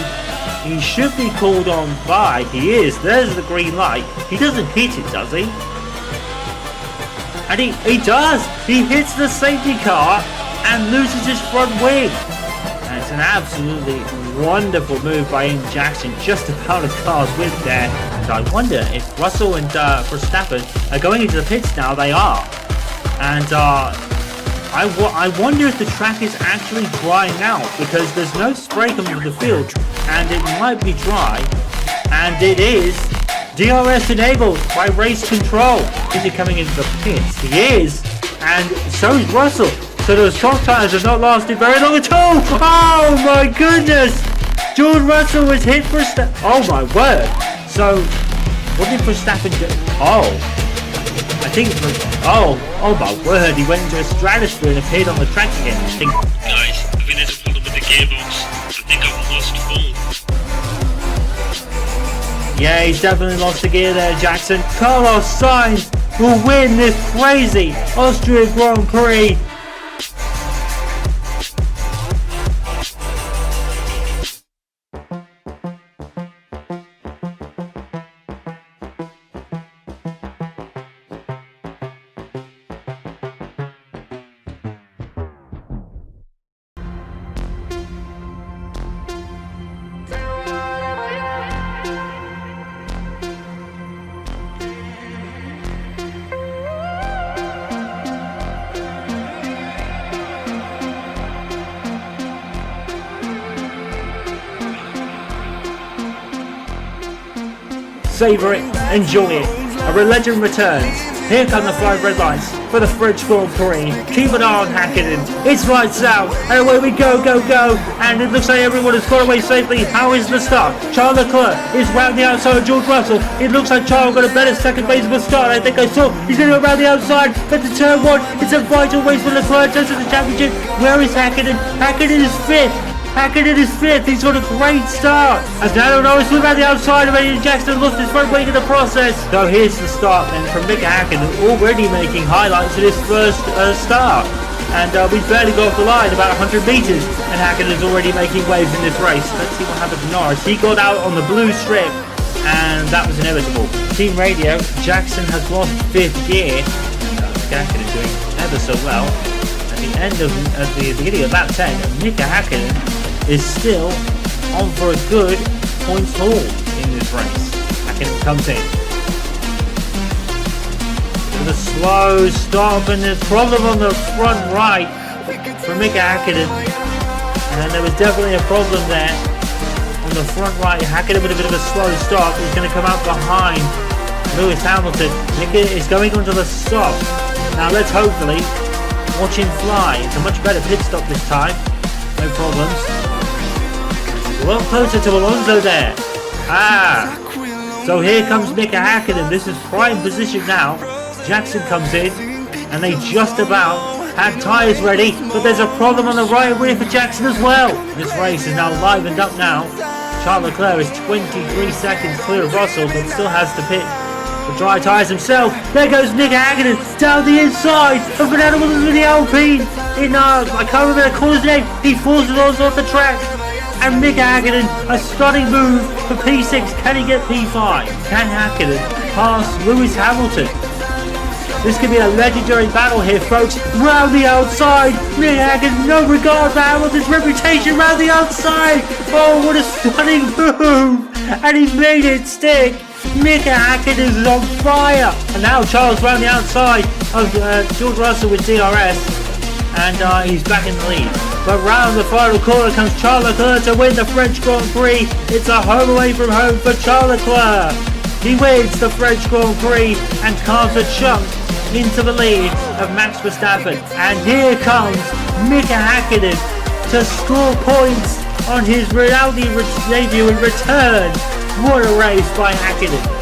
he should be called on by. He is. There's the green light. He doesn't hit it, does he? And he does. He hits the safety car and loses his front wing. And it's an absolutely wonderful move by Aiden Jackson. Just about a car's width there. So I wonder if Russell and Verstappen are going into the pits now. They are. And I wonder if the track is actually drying out, because there's no spray coming from the field, and it might be dry, and it is. DRS enabled by race control. Is he coming into the pits? He is, and so is Russell. So those soft tires have not lasted very long at all. Oh my goodness! George Russell was hit for oh my word. So what did Verstappen do? Oh, I think it was, oh my word, he went into a stratosphere and appeared on the track again. I think. Guys, I think there's a problem with the gearbox. I think I've lost full. Yeah, he's definitely lost the gear there, Jackson. Carlos Sainz will win this crazy Austrian Grand Prix. Savour it, enjoy it. A legend returns. Here come the 5 red lights for the French Grand Prix. Keep an eye on Hakkinen. It's lights out, and away we go, go, go. And it looks like everyone has got away safely. How is the start? Charles Leclerc is round the outside of George Russell. It looks like Charles got a better second base of a start. I think I saw. He's going to go around the outside. But the turn 1, it's a vital race for Leclerc. Just in the championship. Where is Hakkinen? Hakkinen is 5th. Hakkinen is 5th, he's got a great start. As Lando Norris flew around the outside of Aiden Jackson, lost his front wing in the process. So here's the start then from Mika Hakkinen, already making highlights of his first start. And we've barely got off the line, about 100 metres, and Hakkinen's already making waves in this race. Let's see what happens to Norris. He got out on the blue strip, and that was inevitable. Team radio, Jackson has lost 5th gear. Hakkinen doing ever so well. At the end of the beginning of lap 10, Mika Hakkinen is still on for a good points haul in this race. Hakkinen comes in. With a slow stop, and there's problem on the front right for Mika Hakkinen. And there was definitely a problem there on the front right. Hakkinen with a bit of a slow stop. He's going to come out behind Lewis Hamilton. Mika is going onto the stop. Now let's hopefully watch him fly. It's a much better pit stop this time. No problems. A lot closer to Alonso there. So here comes Mika Hakkinen. This is prime position now. Jackson comes in, and they just about had tyres ready, but there's a problem on the right rear for Jackson as well. This race is now livened up now. Charles Leclerc is 23 seconds clear of Russell, but still has to pit the dry tyres himself. There goes Mika Hakkinen down the inside of Fernando Alonso with the Alpine. I can't remember the corner's name. He forces Alonso off the track. And Mika Hakkinen, a stunning move for P6. Can he get P5? Can Hakkinen pass Lewis Hamilton? This could be a legendary battle here, folks. Round the outside. Mika Hakkinen, no regard for Hamilton's reputation. Round the outside. Oh, what a stunning move. And he made it stick. Mika Hakkinen is on fire. And now Charles round the outside of George Russell with DRS. And he's back in the lead. But round the final corner comes Charles Leclerc to win the French Grand Prix. It's a home away from home for Charles Leclerc. He wins the French Grand Prix and carves a chunk into the lead of Max Verstappen. And here comes Mika Hakkinen to score points on his Audi debut and return. What a race by Hakkinen.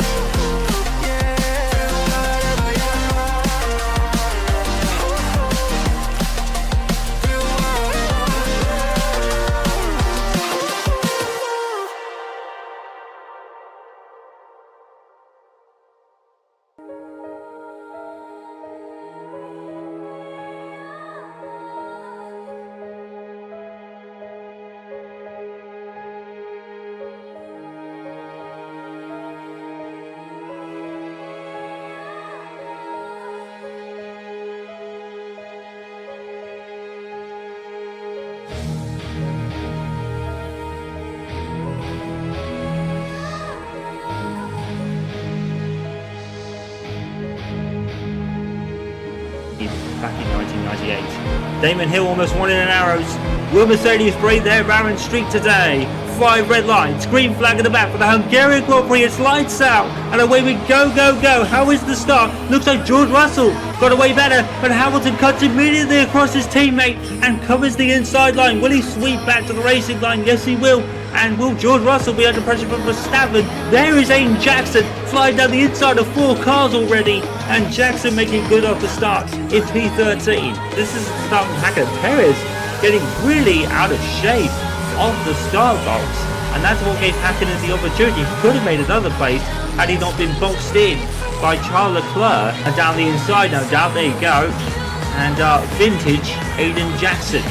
38. Damon Hill almost won in an arrows. Will Mercedes break their barren streak today? 5 red lights, green flag at the back for the Hungarian Grand Prix. It's lights out, and away we go, go, go. How is the start? Looks like George Russell got away better, but Hamilton cuts immediately across his teammate and covers the inside line. Will he sweep back to the racing line? Yes, he will. And will George Russell be under pressure from Verstappen? There is Aiden Jackson flying down the inside of 4 cars already, and Jackson making good off the start in P13. This is starting Hacker. Perez getting really out of shape off the start box, and that's what gave Hakkinen the opportunity. He could have made another place had he not been boxed in by Charles Leclerc. And down the inside, no doubt, there you go. And vintage Aiden Jackson.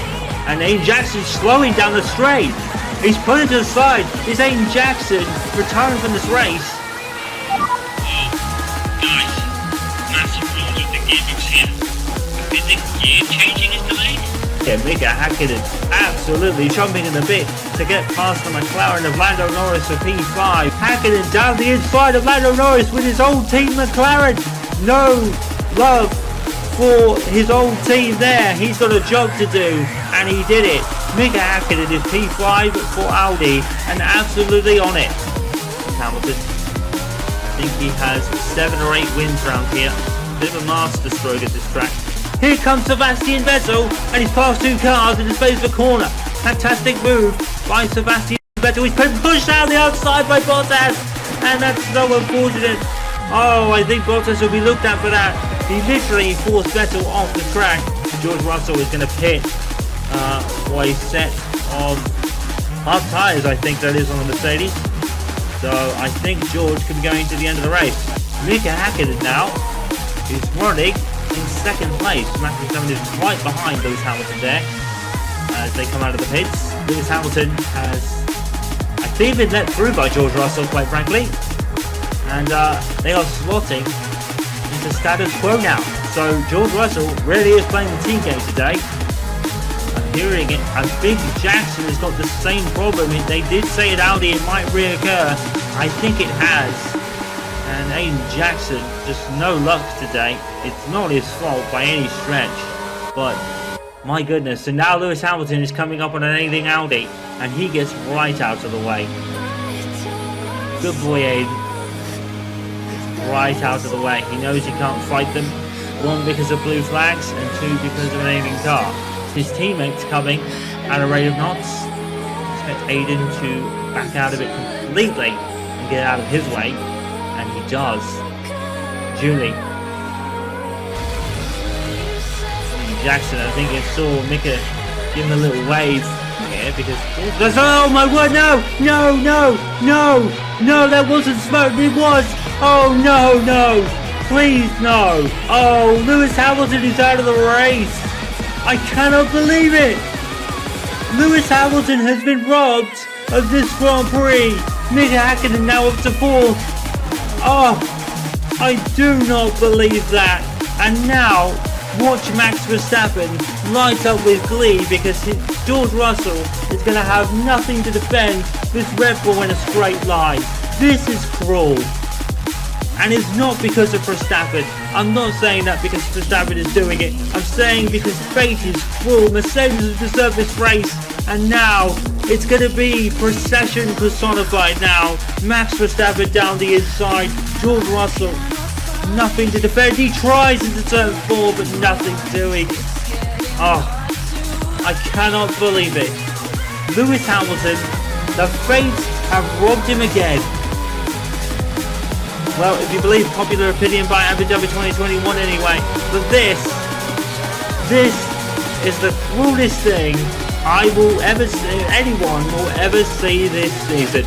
And Aiden Jackson slowing down the straight. He's pulling to the side. Is Aiden Jackson retiring from this race? Guys, massive problems with the gearbox here. Is the gear changing is delayed? Yeah, Mika Hakkinen absolutely jumping in the bit to get past the McLaren of Lando Norris for P5. Hakkinen down the inside of Lando Norris with his old team McLaren. No love for his old team there. He's got a job to do, and he did it. Mika Hakkinen is P5 for Audi, and absolutely on it. Hamilton, I think he has 7 or 8 wins round here. Bit of a master stroke at this track. Here comes Sebastian Vettel, and he's passed 2 cars in the space of a corner. Fantastic move by Sebastian Vettel. He's been pushed out the outside by Bottas, and that's so unfortunate. Oh, I think Bottas will be looked at for that. He literally forced Vettel off the track. George Russell is going to pit for a set of hard tyres, I think that is, on the Mercedes. So I think George could be going to the end of the race. Mika Hakkinen now is running in 2nd place. Max Verstappen is right behind Lewis Hamilton there as they come out of the pits. Lewis Hamilton has, I think, been let through by George Russell, quite frankly, and they are slotting into status quo now. So George Russell really is playing the team game today. I'm hearing it. I think Jackson has got the same problem. They did say at Audi it might reoccur. I think it has. And Aiden Jackson, just no luck today. It's not his fault by any stretch, but my goodness. And now Lewis Hamilton is coming up on an ailing Audi, and he gets right out of the way. Good boy, Aiden. Right out of the way. He knows he can't fight them. 1, because of blue flags, and 2, because of an ailing car. His teammates coming at a rate of knots. Expect Aiden to back out of it completely and get out of his way. And he does. Julie. Jackson, I think, saw Mika give him a little wave here because... Oh my word, no! No, no, no! No, that wasn't smoke, it was! Oh no, no! Please, no! Oh, Lewis Hamilton is out of the race! I cannot believe it! Lewis Hamilton has been robbed of this Grand Prix! Mika Hakkinen now up to 4th! Oh, I do not believe that. And now, watch Max Verstappen light up with glee because George Russell is going to have nothing to defend this Red Bull in a straight line. This is cruel. And it's not because of Verstappen. I'm not saying that because Verstappen is doing it. I'm saying because fate is cruel. Mercedes has deserved this race. And now, it's going to be procession personified now. Max Verstappen down the inside. George Russell, nothing to defend. He tries into turn 4, but nothing doing. Oh, I cannot believe it. Lewis Hamilton, the fates have robbed him again. Well, if you believe popular opinion by Abu Dhabi 2021 anyway. But this is the cruelest thing I will ever see, anyone will ever see this season.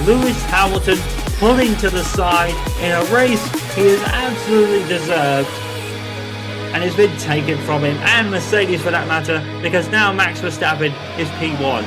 Lewis Hamilton pulling to the side in a race he has absolutely deserved, and it's been taken from him, and Mercedes for that matter, because now Max Verstappen is P1.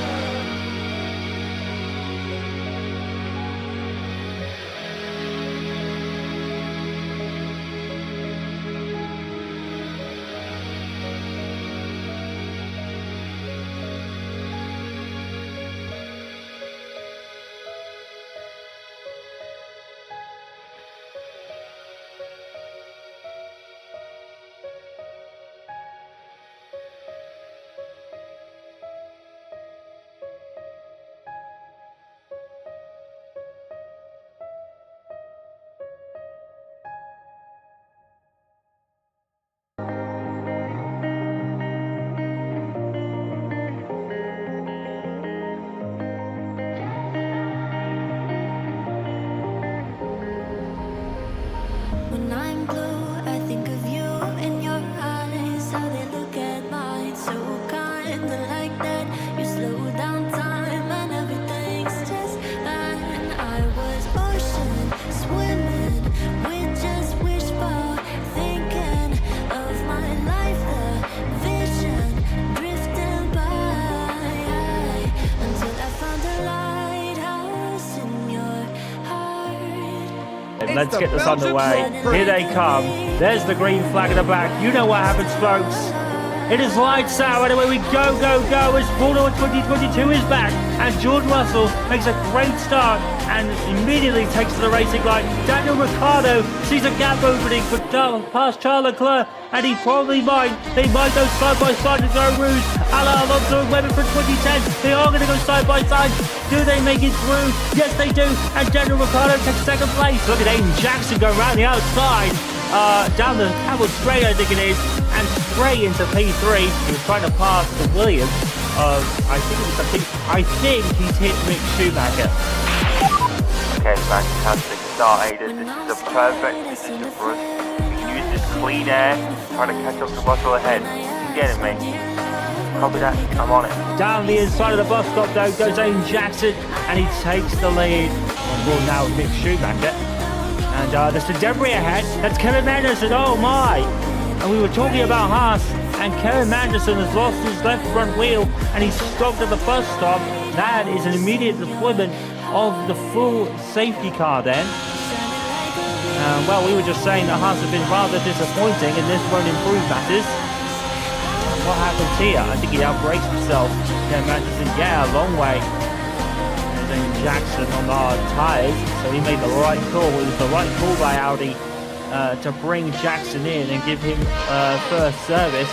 let's get this underway. Here they come. There's the green flag in the back. You know what happens, folks. It is lights out, and away we go, go, go, as Bordeaux 2022 is back, and George Russell makes a great start, and immediately takes to the racing line. Daniel Ricciardo sees a gap opening for past Charles Leclerc, and they might go side by side to go Rouge. Alain Alonso and Webber for 2010, they are going to go side by side. Do they make it through? Yes, they do, and Daniel Ricciardo takes second place. Look at Aiden Jackson go around the outside, down the Cavill Straight, I think it is, and straight into P3. He was trying to pass the Williams. I think he's hit Mick Schumacher. Okay, fantastic start, Aiden. This is a perfect position for us. We can use this clean air, trying to catch up to Russell ahead. You getting me? Copy that, I'm on it. Down the inside of the bus stop though goes Aiden Jackson, and he takes the lead. On board now with Mick Schumacher. And there's the debris ahead. That's Kevin Magnussen. Oh my! And we were talking about Haas, and Kevin Magnussen has lost his left front wheel, and he's stopped at the bus stop. That is an immediate deployment of the full safety car then. Well, we were just saying that Haas have been rather disappointing, and this won't improve matters. What happens here? I think he outbrakes himself. Kevin Magnussen, yeah, a long way. Jackson on the tyres, so he made the right call. It was the right call by Audi to bring Jackson in and give him first service.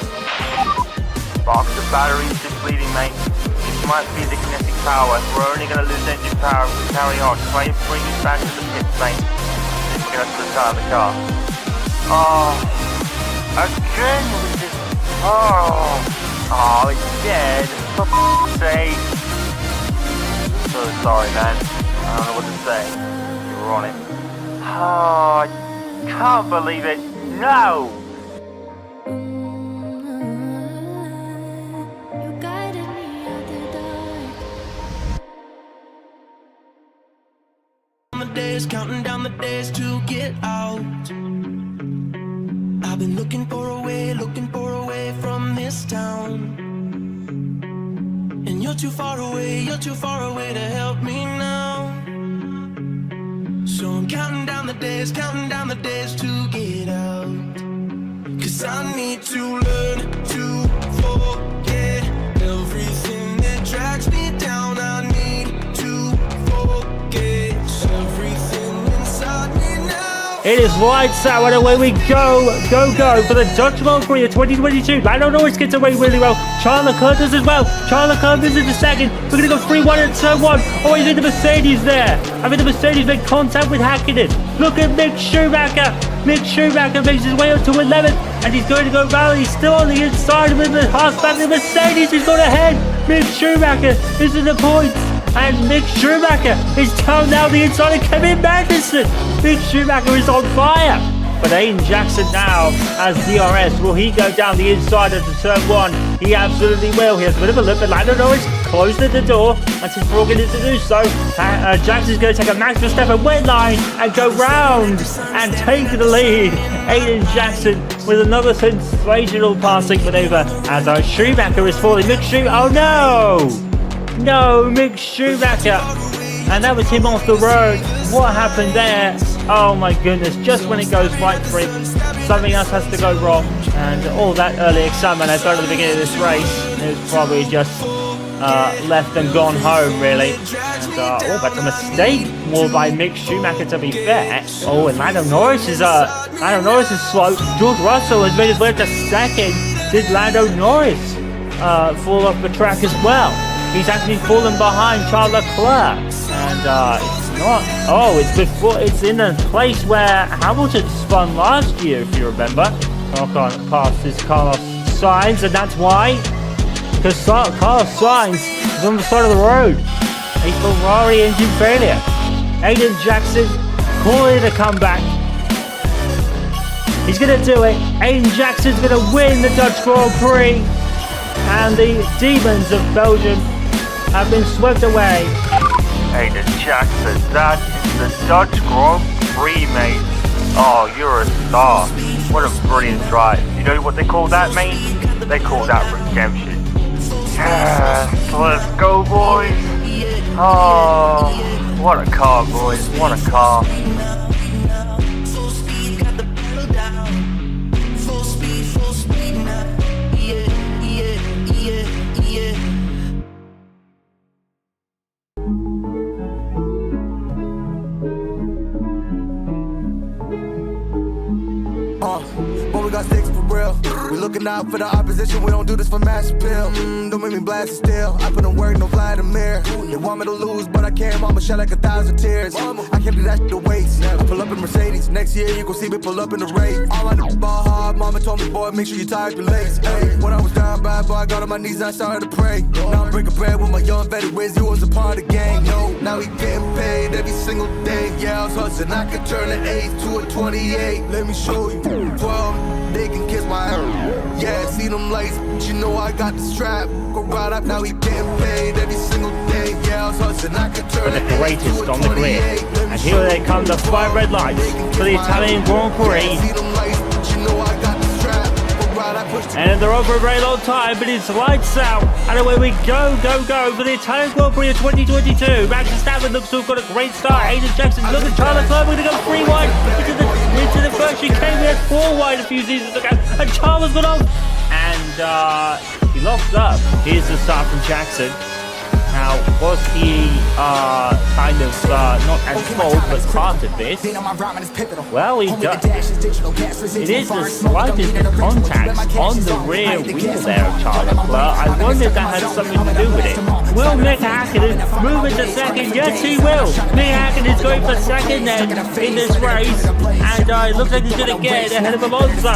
Box the battery's depleting, mate. This might be the kinetic power. We're only going to lose engine power if we carry on. Try and bring it back to the pits, mate. This is going to start the car. Oh, again with this. Oh, it's dead. For f***'s sake. So sorry, man. I don't know what to say. You were on it. Oh, I can't believe it. No! You guided me out the dark. Counting down the days to get out. I've been looking for a way from this town. And you're too far away to help me now. So I'm counting down the days to get out. 'Cause I need to learn to forget everything that drags me down. I need to forget everything inside me now. It is lights out, and away we go, go, go for the Dutch Grand Prix of 2022. Lando Norris gets away really well. Charles Leclerc does as well. Charles Leclerc is into second. We're going to go 3-1 at turn 1. Oh, he's in the Mercedes there. I think the Mercedes made contact with Hakkinen. Look at Mick Schumacher. Mick Schumacher makes his way up to 11th, and he's going to go round. He's still on the inside of the Haas back. The Mercedes has gone ahead. Mick Schumacher is in the points. And Mick Schumacher is down now the inside of Kevin Magnussen. Mick Schumacher is on fire. But Aiden Jackson now as DRS. Will he go down the inside of the turn 1? He absolutely will. He has a bit of a look at Lando Norris. Closed at the door. That's his prerogative to do so. Jackson's going to take a Max Verstappen wet line and go round and take the lead. Aiden Jackson with another sensational passing maneuver as Schumacher is falling. Mick Schumacher. Oh no! No, Mick Schumacher, and that was him off the road. What happened there? Oh my goodness, just when it goes right for him, something else has to go wrong. And all that early excitement I thought at the beginning of this race, it was probably just left and gone home, really. And, that's a mistake more by Mick Schumacher, to be fair. Oh, and Lando Norris is slow. George Russell has made his way up to second. Did Lando Norris fall off the track as well? He's actually fallen behind Charles Leclerc, and it's not. Oh, it's in a place where Hamilton spun last year, if you remember. Ocon passes Carlos Sainz, and that's why, because Carlos Sainz is on the side of the road. A Ferrari engine failure. Aiden Jackson calling it a comeback. He's going to do it. Aiden Jackson's going to win the Dutch Grand Prix, and the demons of Belgium have been swept away. Aiden Jackson, that is the Dutch Grand Prix, mate. Oh, you're a star. What a brilliant drive. You know what they call that, mate? They call that redemption. Yes, let's go, boys. Oh, what a car, boys. What a car. We looking out for the opposition, we don't do this for mass appeal. Don't make me blast it still. I put in work, no Vladimir. They want me to lose, but I can't. Mama shed like 1,000 tears. I can't do that shit to waste. I pull up in Mercedes. Next year, you gon' see me pull up in the race. All I do is ball hard. Mama told me, boy, make sure you tie up your legs. Hey, when I was down bad, boy, I got on my knees and I started to pray. Now I'm breaking bread with my young vet. Where's you was a part of the gang? No, now he getting paid every single day. Yeah, I was hustling. I could turn an 8 to a 28. Let me show you. 12, they can kiss my ass. Yeah, see them lights, but you know I got the strap. Go right up, now he getting paid every single day. Yeah, I was hustling. I could turn The an 8 greatest to a on the 28. grid. And here they come, the 5 red lights for the Italian Grand Prix. See them lights, but you know I got the strap. Go right, I push the And they're over a very long time, but it's lights out. And away we go for the Italian Grand Prix of 2022. Max Verstappen looks to have got a great start. Aiden Jackson, look at Charles Leclerc, we're going to go 3 wide into the first chicane. We had 4 wide a few seasons ago, and Charles got off. And he locked up. Here's the start from Jackson. Now, was he kind of not at fault, but part of this? Well, he does. It is the slightest of contacts on the rear wheel there of Charles Leclerc. I wonder if that had something to do with it. Will Mick Hakkinen move into second? Yes, he will. Mick Hakkinen is going for second then in this race, and it looks like he's going to get ahead of Alonso.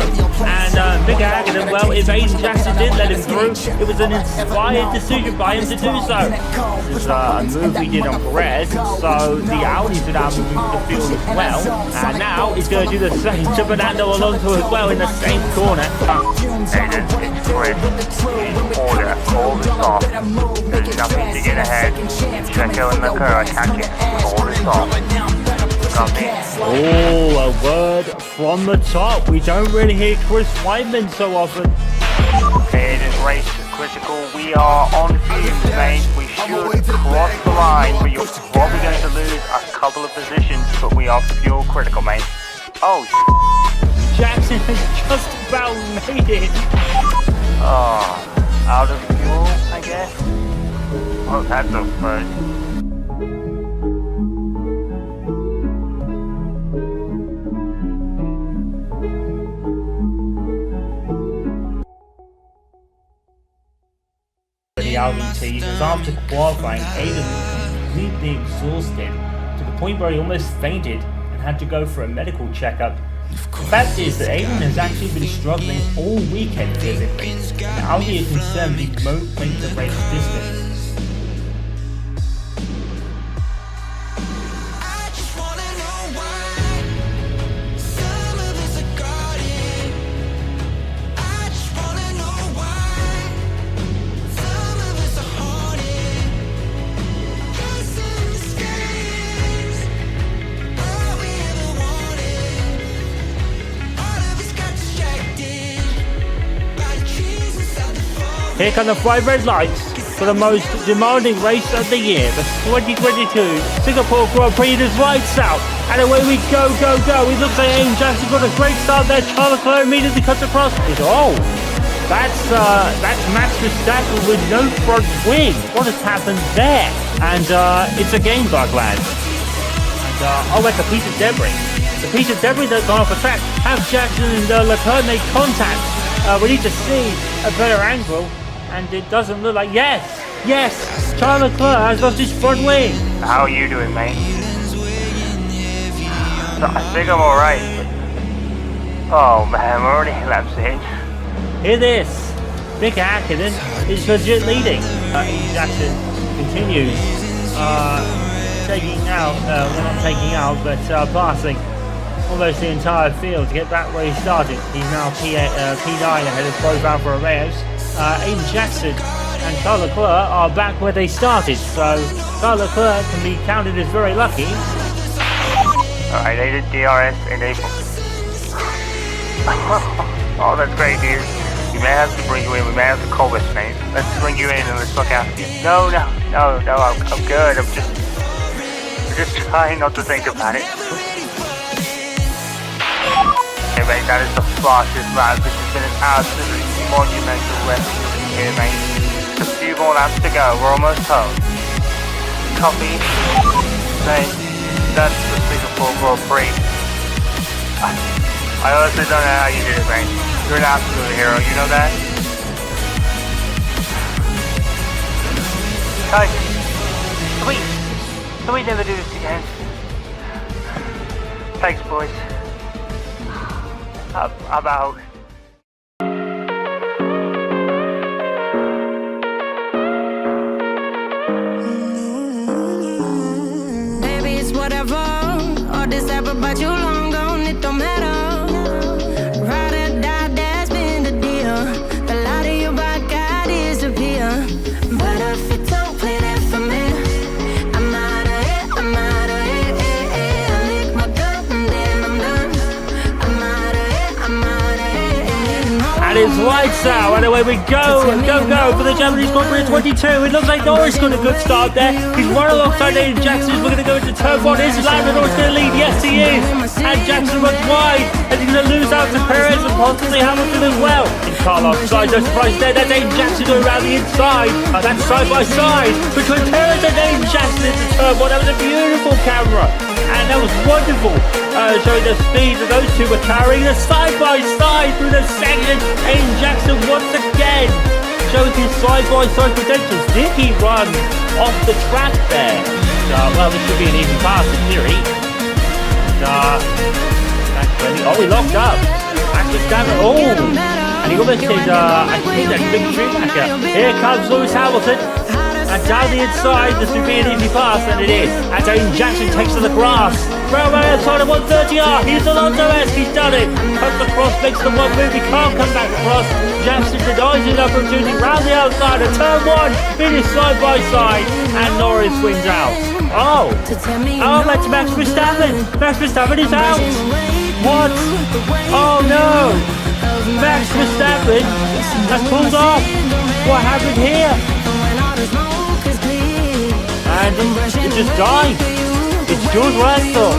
And Mick Hakkinen, well, if Aiden Jackson did let him through, it was an inspired decision by him to do so. This is a move he did on Perez, so the Audis would have moved the field as well. And now he's going to do the same to Fernando Alonso as well in the same corner. Aiden, it's Chris. In order, call this off. There's nothing to get ahead. Checo and Leclerc catch it. Call this off. Nothing. Oh, a word from the top. We don't really hear Chris Weidman so often. Aiden, race critical. We are on fumes, mate. We should cross the line, but you're probably going to lose a couple of positions, but we are fuel critical, mate. Oh, Jackson has just about made it. oh, out of fuel, I guess. Well, that's a first. The Audi team, as after qualifying, Aiden was completely exhausted to the point where he almost fainted and had to go for a medical checkup. The fact is that Aiden has actually been struggling all weekend physically. The Audi are concerned he won't make the race distance. Here come the 5 red lights for the most demanding race of the year, the 2022 Singapore Grand Prix. It is lights out, and away we go. It looks like Aiden Jackson got a great start there. Charles Leclerc immediately cuts across. That's Max Verstappen with no front wing. What has happened there? And it's a game bug, lads. And like a piece of debris. The piece of debris that's gone off the track. Have Jackson and Leclerc make contact? We need to see a better angle. And it doesn't look like... Yes! Charles Leclerc has lost his front wing. How are you doing, mate? I think I'm alright. Oh man, we're already laps in. Hear this. Mick Hakkinen is legit leading. Aiden Jackson continues taking out, well not taking out, but passing almost the entire field to get back where he started. He's now P9 ahead of both Alfa Romeos. Aiden Jackson and Charles Leclerc are back where they started, so Charles Leclerc can be counted as very lucky. Alright, Aiden DRS enabled. Oh, that's great news. We may have to bring you in, we may have to call this name. Let's bring you in and let's look after you. No, I'm good. I'm just trying not to think about it. Hey mate, that is the fastest lap. This has been an absolutely monumental rescue here, mate. A few more laps to go, we're almost home. Copy. Mate, that's the Singapore Grand Prix. I honestly don't know how you did it, mate. You're an absolute hero, you know that? Guys, can we never do this again? Thanks, boys. I'm out. Baby, it's whatever. All this ever about you long gone, it don't matter. Ride or die, that's been the deal. The light of your back, I disappear. But if you don't play that for me, I'm out of it, I'm out of it. I lick my gun and then I'm done. I'm out of it, I'm out of it. And it's lights out, and away we go for the Japanese Grand Prix 22. It looks like Norris got a good start there. He's right alongside Aiden Jackson. We're going to go into turn 1. Is Lando Norris going to lead? Yes, he is. And Jackson runs wide, and he's going to lose out to Perez and possibly Hamilton as well. In Carlos side, no surprise there. That's Aiden Jackson going around the inside. That's side by side between Perez and Aiden Jackson into turn 1. That was a beautiful camera, and that was wonderful, showing the speed that those two were carrying. The side by side through the section. Aiden Jackson once again showing his side-by-side credentials. Did he run off the track there? Well, this should be an easy pass in theory. He locked up. Max Verstappen. And he almost did, I think that's Big Schumacher. Here comes Lewis Hamilton. And down the inside, this would be an easy pass, and it is. As Aiden Jackson takes to the grass. Railway outside of 130R. He's Alonso-esque. He's done it. Comes across, makes the one move. He can't come back across. Jackson denies his opportunity round the outside of turn 1. It is side by side, and Norris wins out. Oh, that's Max Verstappen. Max Verstappen is out. What? Oh no. Max Verstappen has pulled off. What happened here? And it just died. It's George Russell.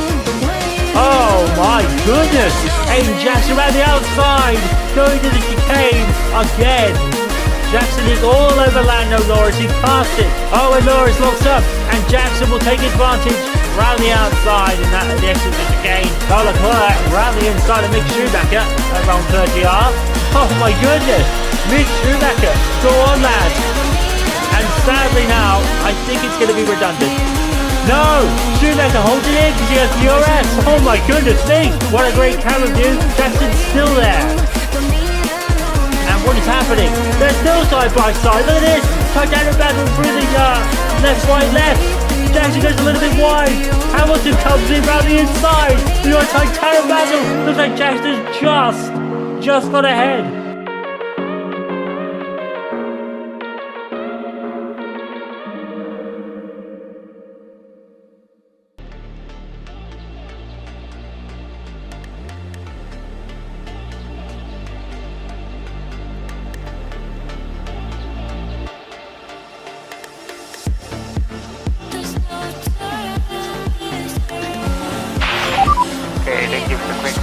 Oh my goodness. Aiden Jackson around the outside, going to the chicane again. Jackson is all over Lando Norris. He passed it. Oh, and Norris locks up, and Jackson will take advantage around the outside, and that the exit of the chicane. Charles Leclerc around the inside of Mick Schumacher around 30R. Oh my goodness. Mick Schumacher. Go on, lads. And sadly now, I think it's going to be redundant. No! Schumacher holds it in because he has the DRS. Oh my goodness me! What a great camera view. Jackson's still there. And what is happening? They're still side by side. Look at this! Titanic battle through the left, right, left. Jackson goes a little bit wide. Hamilton comes in around the inside. We got a Titanic battle. Looks like Jackson's just got ahead.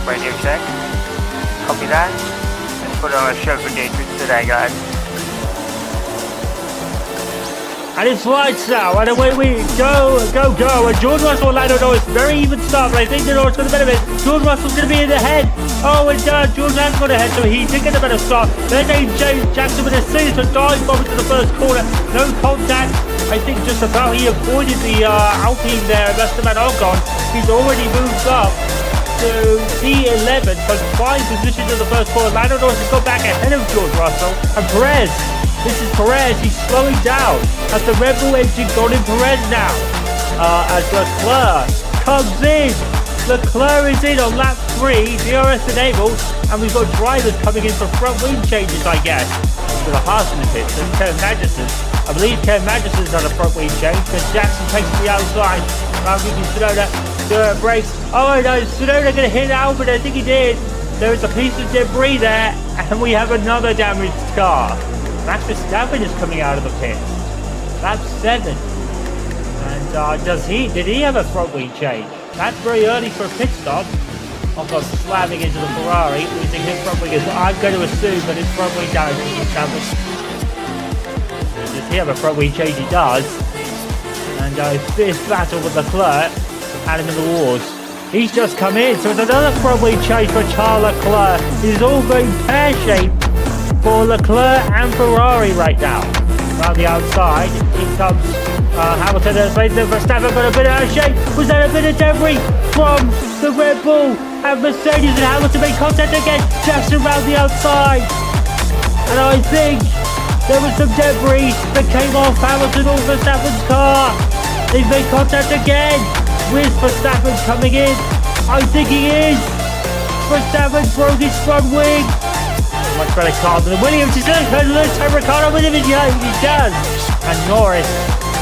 Radio check. Copy that. Let's put on a show for Dietrich today, guys. And it's lights out, and away we go. And George Russell and Lando Norris, very even start, but I think the Norris got a benefit. George Russell's going to be in the head. Oh, and George has got ahead, so he did get a better start. There's Aiden Jackson with a series of dive bomb into the first corner. No contact. I think just about he avoided the Alpine there. Esteban Ocon. He's already moved up to P11, so 5 positions in the first corner. Lando Norris has got back ahead of George Russell. And Perez, this is Perez, he's slowing down as the Red Bull engine got in Perez now. As Leclerc comes in. Leclerc is in on lap 3, DRS enabled, and we've got drivers coming in for front wing changes, I guess. With a Haas in the pits, and Kevin Magnussen. I believe Kevin Magnussen's on a front wing change, because Jackson takes to the outside. Tsunoda brakes. Oh no, Tsunoda going to hit Albon, I think he did. There is a piece of debris there, and we have another damaged car. Max Verstappen is coming out of the pit. Lap 7. And did he have a front wing change? That's very early for a pit stop. Also slamming into the Ferrari, losing his front wing. I'm going to assume that his front wing damage is established. Does he have a front wing change? He does. And fierce battle with Leclerc. Had him in the wars. He's just come in, so it's another front wing change for Charles Leclerc. He's all going pear-shaped for Leclerc and Ferrari right now. Around the outside, in comes Hamilton. Has made the Verstappen, but a bit out of shape. Was that a bit of debris from the Red Bull? And Mercedes and Hamilton made contact again. Jackson around the outside. And I think there was some debris that came off Hamilton or Verstappen's car. They've made contact again. With Verstappen coming in. I think he is. Verstappen broke his front wing. Much better car than Williams. He's going to lose time. Ricardo with him. He does. And Norris,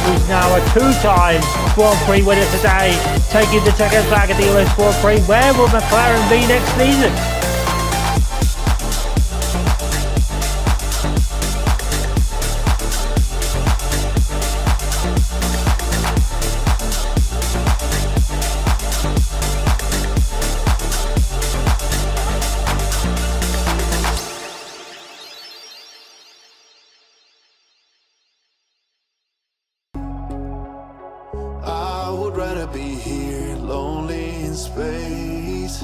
who's now a two-time Grand Prix winner today, taking the checkered flag at the US Grand Prix. Where will McLaren be next season? I would rather be here, lonely in space.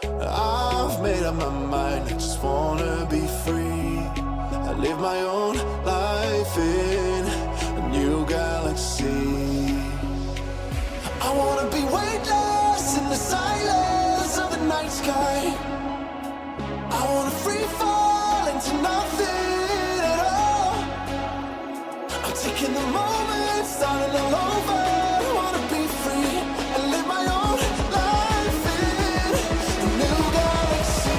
I've made up my mind, I just wanna be free. I live my own life in a new galaxy. I wanna be weightless in the silence of the night sky. I wanna free fall into nothing at all. I'm taking the moment, starting all over. I wanna be free and live my own life in a new galaxy.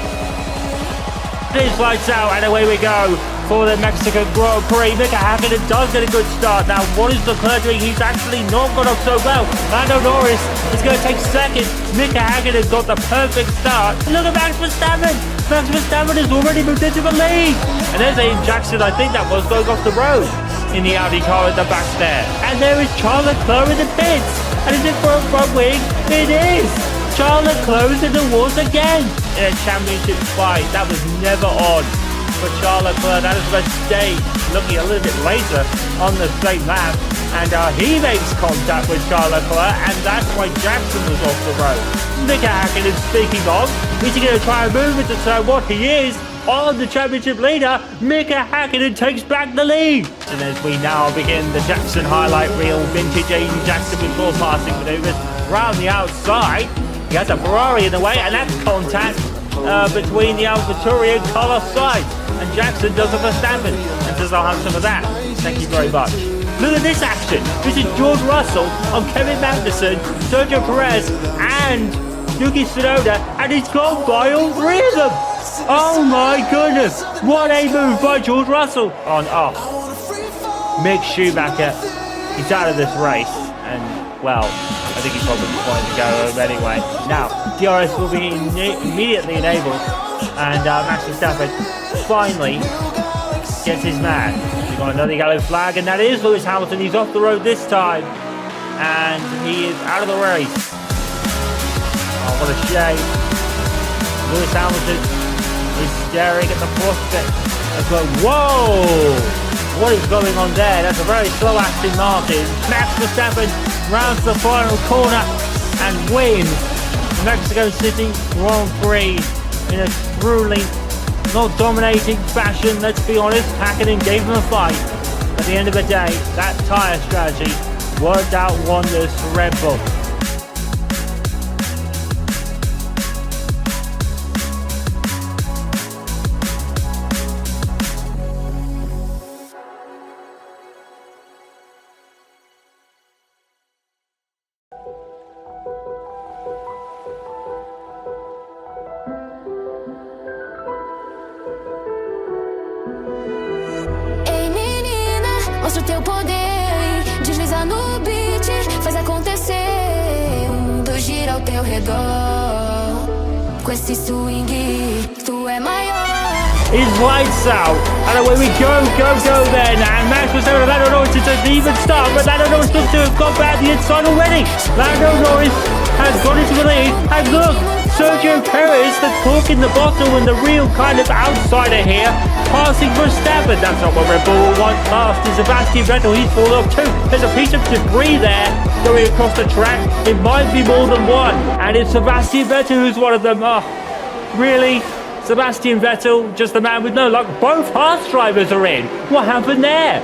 It's lights out and away we go for the Mexican Grand Prix. Mika Hakkinen does get a good start. Now what is Leclerc doing? He's actually not got off so well. Lando Norris is going to take second. Mika Hakkinen got the perfect start. Look at Max Verstappen. Max Verstappen has already moved into the lead. And there's Aiden Jackson, I think that was, going off the road in the Audi car at the back there. And there is Charles Leclerc in the pits. And is it for a front wing? It is. Charles Leclerc is in the walls again in a championship fight. That was never on for Charles Leclerc. That is a mistake. Looking a little bit later on the straight lap. And he makes contact with Charles Leclerc. And that's why Jackson was off the road. Mika Hakkinen, speaking of, is he going to try and move into turn what he is? On the championship leader, Mika Hakkinen takes back the lead. And as we now begin the Jackson highlight reel, vintage Aiden Jackson with floor passing maneuvers round the outside. He has a Ferrari in the way, and that's contact between the AlphaTauri and Carlos Sainz. And Jackson does a Verstappen and says, I'll have some of that. Thank you very much. Look at this action. This is George Russell on Kevin Magnussen, Sergio Perez, and Yuki Tsunoda, and he's gone by all three of them. Oh my goodness, what a move by George Russell on off. Mick Schumacher, he's out of this race, and well, I think he's probably going to go home anyway. Now, DRS will be immediately enabled, and Max Verstappen finally gets his man. We've got another yellow flag, and that is Lewis Hamilton. He's off the road this time, and he is out of the race. Oh, what a shame. Lewis Hamilton is staring at the prospect and going, whoa! What is going on there? That's a very slow Aston Martin. Max Verstappen rounds the final corner and wins the Mexico City Grand Prix in a truly not dominating fashion, let's be honest. Hakkinen gave him a fight. At the end of the day, that tyre strategy worked out wonders for Red Bull. Mostra o teu poder, desliza no beat, faz acontecer. O mundo gira ao teu redor. Com esse swing, tu é maior. It's lights out, and away we go then. And Max was there with Lando Norris to even start, but Lando Norris looks to have got back the inside already. Lando Norris has got into the lead, and look, Sergio Perez, the cork in the bottle and the real kind of outsider here, passing Verstappen. That's not what Red Bull will want. Last is Sebastian Vettel. He's fallen off too. There's a piece of debris there going across the track. It might be more than one. And it's Sebastian Vettel who's one of them. Oh, really? Sebastian Vettel, just the man with no luck. Both Haas drivers are in. What happened there?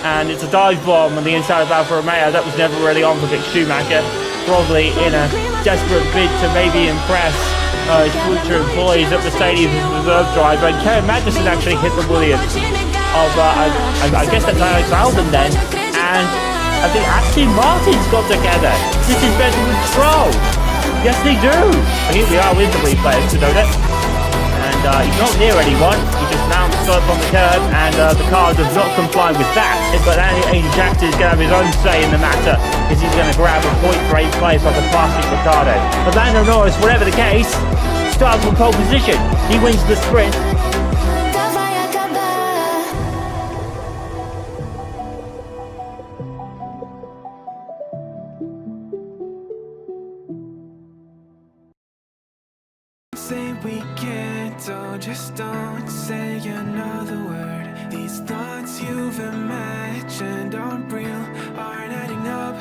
And it's a dive bomb on the inside of Alfa Romeo. That was never really on for Mick Schumacher. Probably in a desperate bid to maybe impress his future employees at Mercedes as a reserve driver. And Kevin Magnussen actually hit the Williams of, I guess that's Alex Albon then. And I think Aston Martin's got together. This is better control. Yes, they do. And here we are with the replay of Tsunoda. And he's not near anyone. He just mounts up on the curb, and the car does not comply with that. But Aiden Jackson is going to have his own say in the matter, because he's going to grab a point for 8th place off a classic Ricardo. But Lando Norris, whatever the case, starts from pole position. He wins the sprint. Say we can't, oh, just don't say another word. These thoughts you've imagined aren't real, aren't adding up.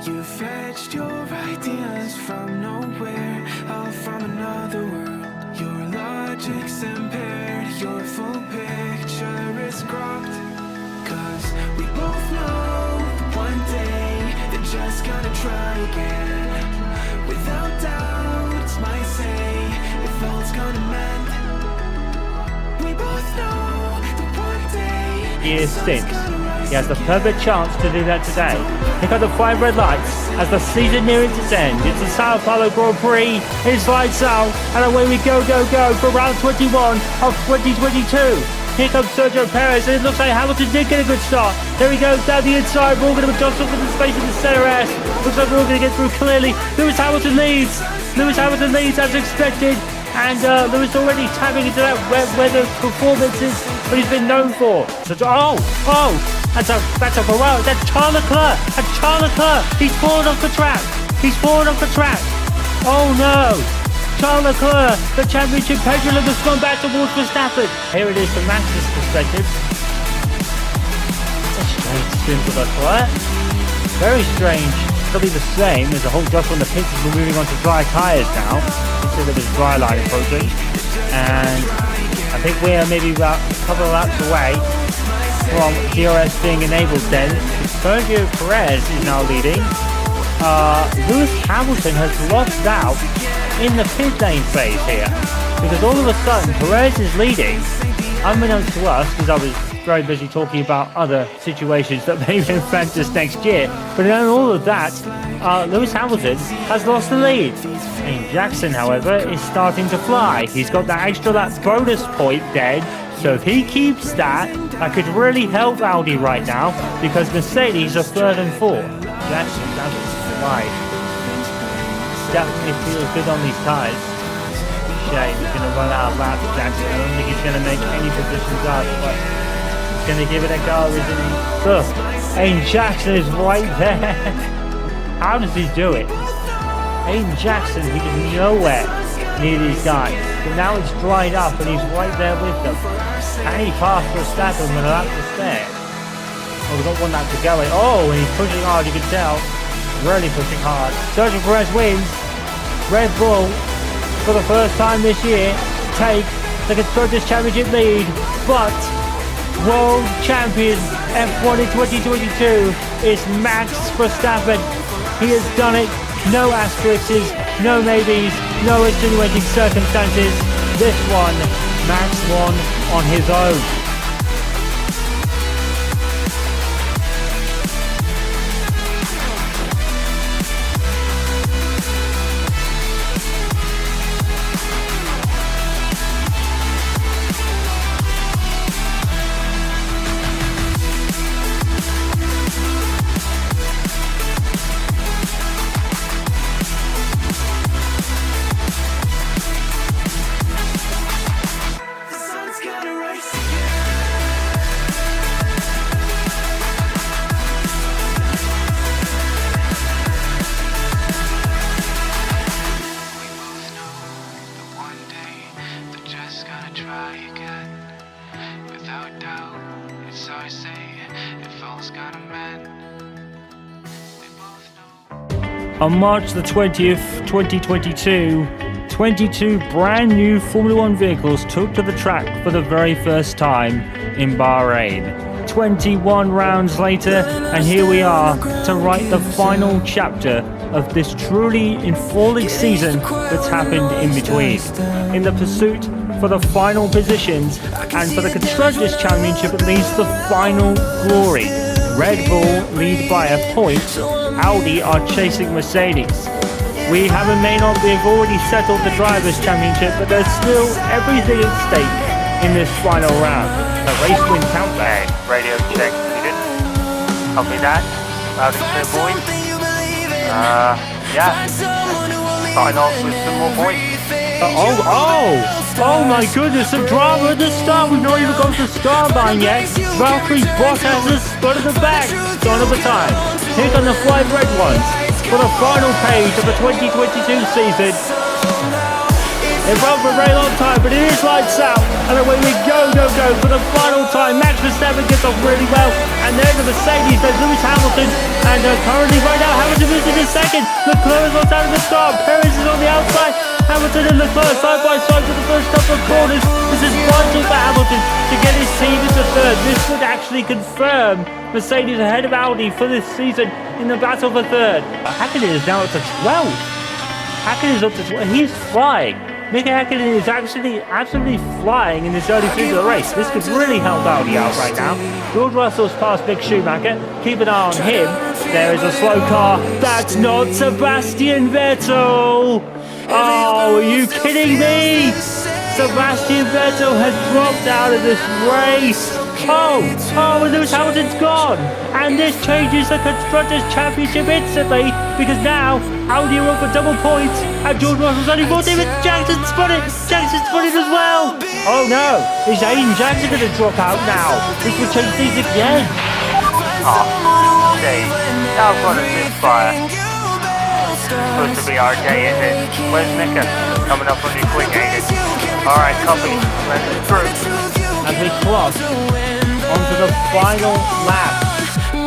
You fetched your ideas from nowhere, all from another world. Your logic's impaired, your full picture is cropped. Cause we both know that one day they're just gonna try again. Without doubt, it's my say. All's gonna mend. We both know that one day. He is 6. He has the perfect chance to do that today. Pick up the 5 red lights as the season nears its end. It's the Sao Paulo Grand Prix. It's lights out, and away we go for round 21 of 2022. Here comes Sergio Perez, and it looks like Hamilton did get a good start. There he goes down the inside. Morgan and Johnson for the space in the center S. Looks like we're all going to get through clearly. Lewis Hamilton leads. Lewis Hamilton leads as expected. And Lewis already tapping into that weather performances that he's been known for. So, that's a Ferrari. That's Charles Leclerc. That's Charles Leclerc. He's fallen off the track. He's fallen off the track. Oh no. Charles Leclerc, the championship pendulum has gone back towards Verstappen. Here it is from Max's perspective. A strange spin for Leclerc. Very strange. It'll be the same as the whole dust on the pits as we're moving on to dry tyres now. Instead of this dry line approaching. And I think we are maybe about a couple of laps away from DRS being enabled then. Sergio Perez is now leading. Lewis Hamilton has lost out in the pit lane phase here. Because all of a sudden Perez is leading, unbeknownst to us, because I was very busy talking about other situations that may influence us next year. But in all of that, Lewis Hamilton has lost the lead. Aiden Jackson, however, is starting to fly. He's got that extra lap bonus point then. So if he keeps that, that could really help Audi right now, because Mercedes are 3rd and 4th. Jackson's out of life. Definitely feels good on these tyres. Shame he's going to run out of laps, Jackson. I don't think he's going to make any positions up, but he's going to give it a go, isn't he? Look, Aiden Jackson is right there. How does he do it? Aiden Jackson, he is nowhere near these guys. But now it's dried up and he's right there with them. Can he pass Verstappen with a lap to spare? Oh, we've got one lap to go. Oh, and he's pushing hard, you can tell. Really pushing hard. Sergio Perez wins. Red Bull, for the first time this year, take the Constructors' Championship lead. But world champion F1 in 2022 is Max Verstappen. He has done it. No asterisks, no maybes, no extenuating circumstances. This one, Max won on his own. The sun's gonna rise again. On March the 20th, 2022, 22 brand new Formula One vehicles took to the track for the very first time in Bahrain. 21 rounds later, and here we are to write the final chapter of this truly enthralling season that's happened in between. In the pursuit for the final positions and for the Constructors' Championship, at least the final glory. Red Bull lead by a point, Audi are chasing Mercedes. We have already settled the Drivers' Championship, but there's still everything at stake in this final round. The race win countdown. Radio check needed. Copy that. Loud and clear, boys. Yeah. Starting off with some more points. Oh my goodness, some drama at the start. We've not even got to the start line yet. Valtteri Bottas has spun at the back. Sign of the time. Here come the 5 red ones for the final page of the 2022 season. It ran for a very long time, but it is lights out. And away we go for the final time. Max Verstappen gets off really well. And then the Mercedes, there's Lewis Hamilton. And currently right now, Hamilton is in second. Leclerc is on out of the start. Perez is on the outside. Hamilton and Leclerc side by side for the first couple of corners. This is vital for Hamilton to get his team into third. This would actually confirm Mercedes ahead of Audi for this season in the battle for third. Hakkinen is now up to 12. Hakkinen is up to 12. He's flying. Mika Hakkinen is absolutely flying in this early stage of the race. This could really help Audi out right now. George Russell's past Mick Schumacher. Keep an eye on him. There is a slow car. That's not Sebastian Vettel. Oh, are you kidding me? Sebastian Vettel has dropped out of this race. And Lewis Hamilton's gone. And this changes the Constructors' Championship instantly, because now Audi are up for double points and George Russell's only 14, but Jackson's spun it as well. Oh no, is Aiden Jackson going to drop out now? This will change things again. Now I've got a misfire. Supposed to be RJ, is it? Where's Mika? Coming up on you quick, Aiden. Alright, copy. Let's through. As we clock onto the final lap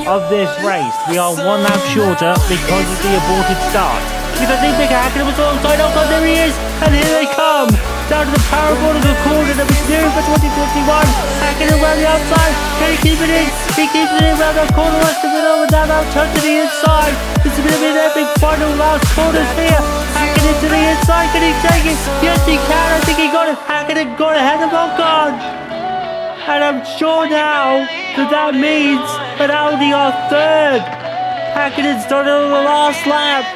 of this race. We are 1 lap shorter because of the aborted start. Because I think Mika Hakkinen was alongside. Oh God, there he is! And here they come! Down to the parabolical corner that was new for 2021. Hakkinen around the outside. Can he keep it in? He keeps it in around the corner, rest of it over, now turn to the inside. This is going to be an epic final last corners here. Hakkinen to the inside. Can he take it? Yes, he can. I think he got it. Hakkinen got ahead of Ocon. And I'm sure now that means that Audi are third. Hakkinen's done it on the last lap.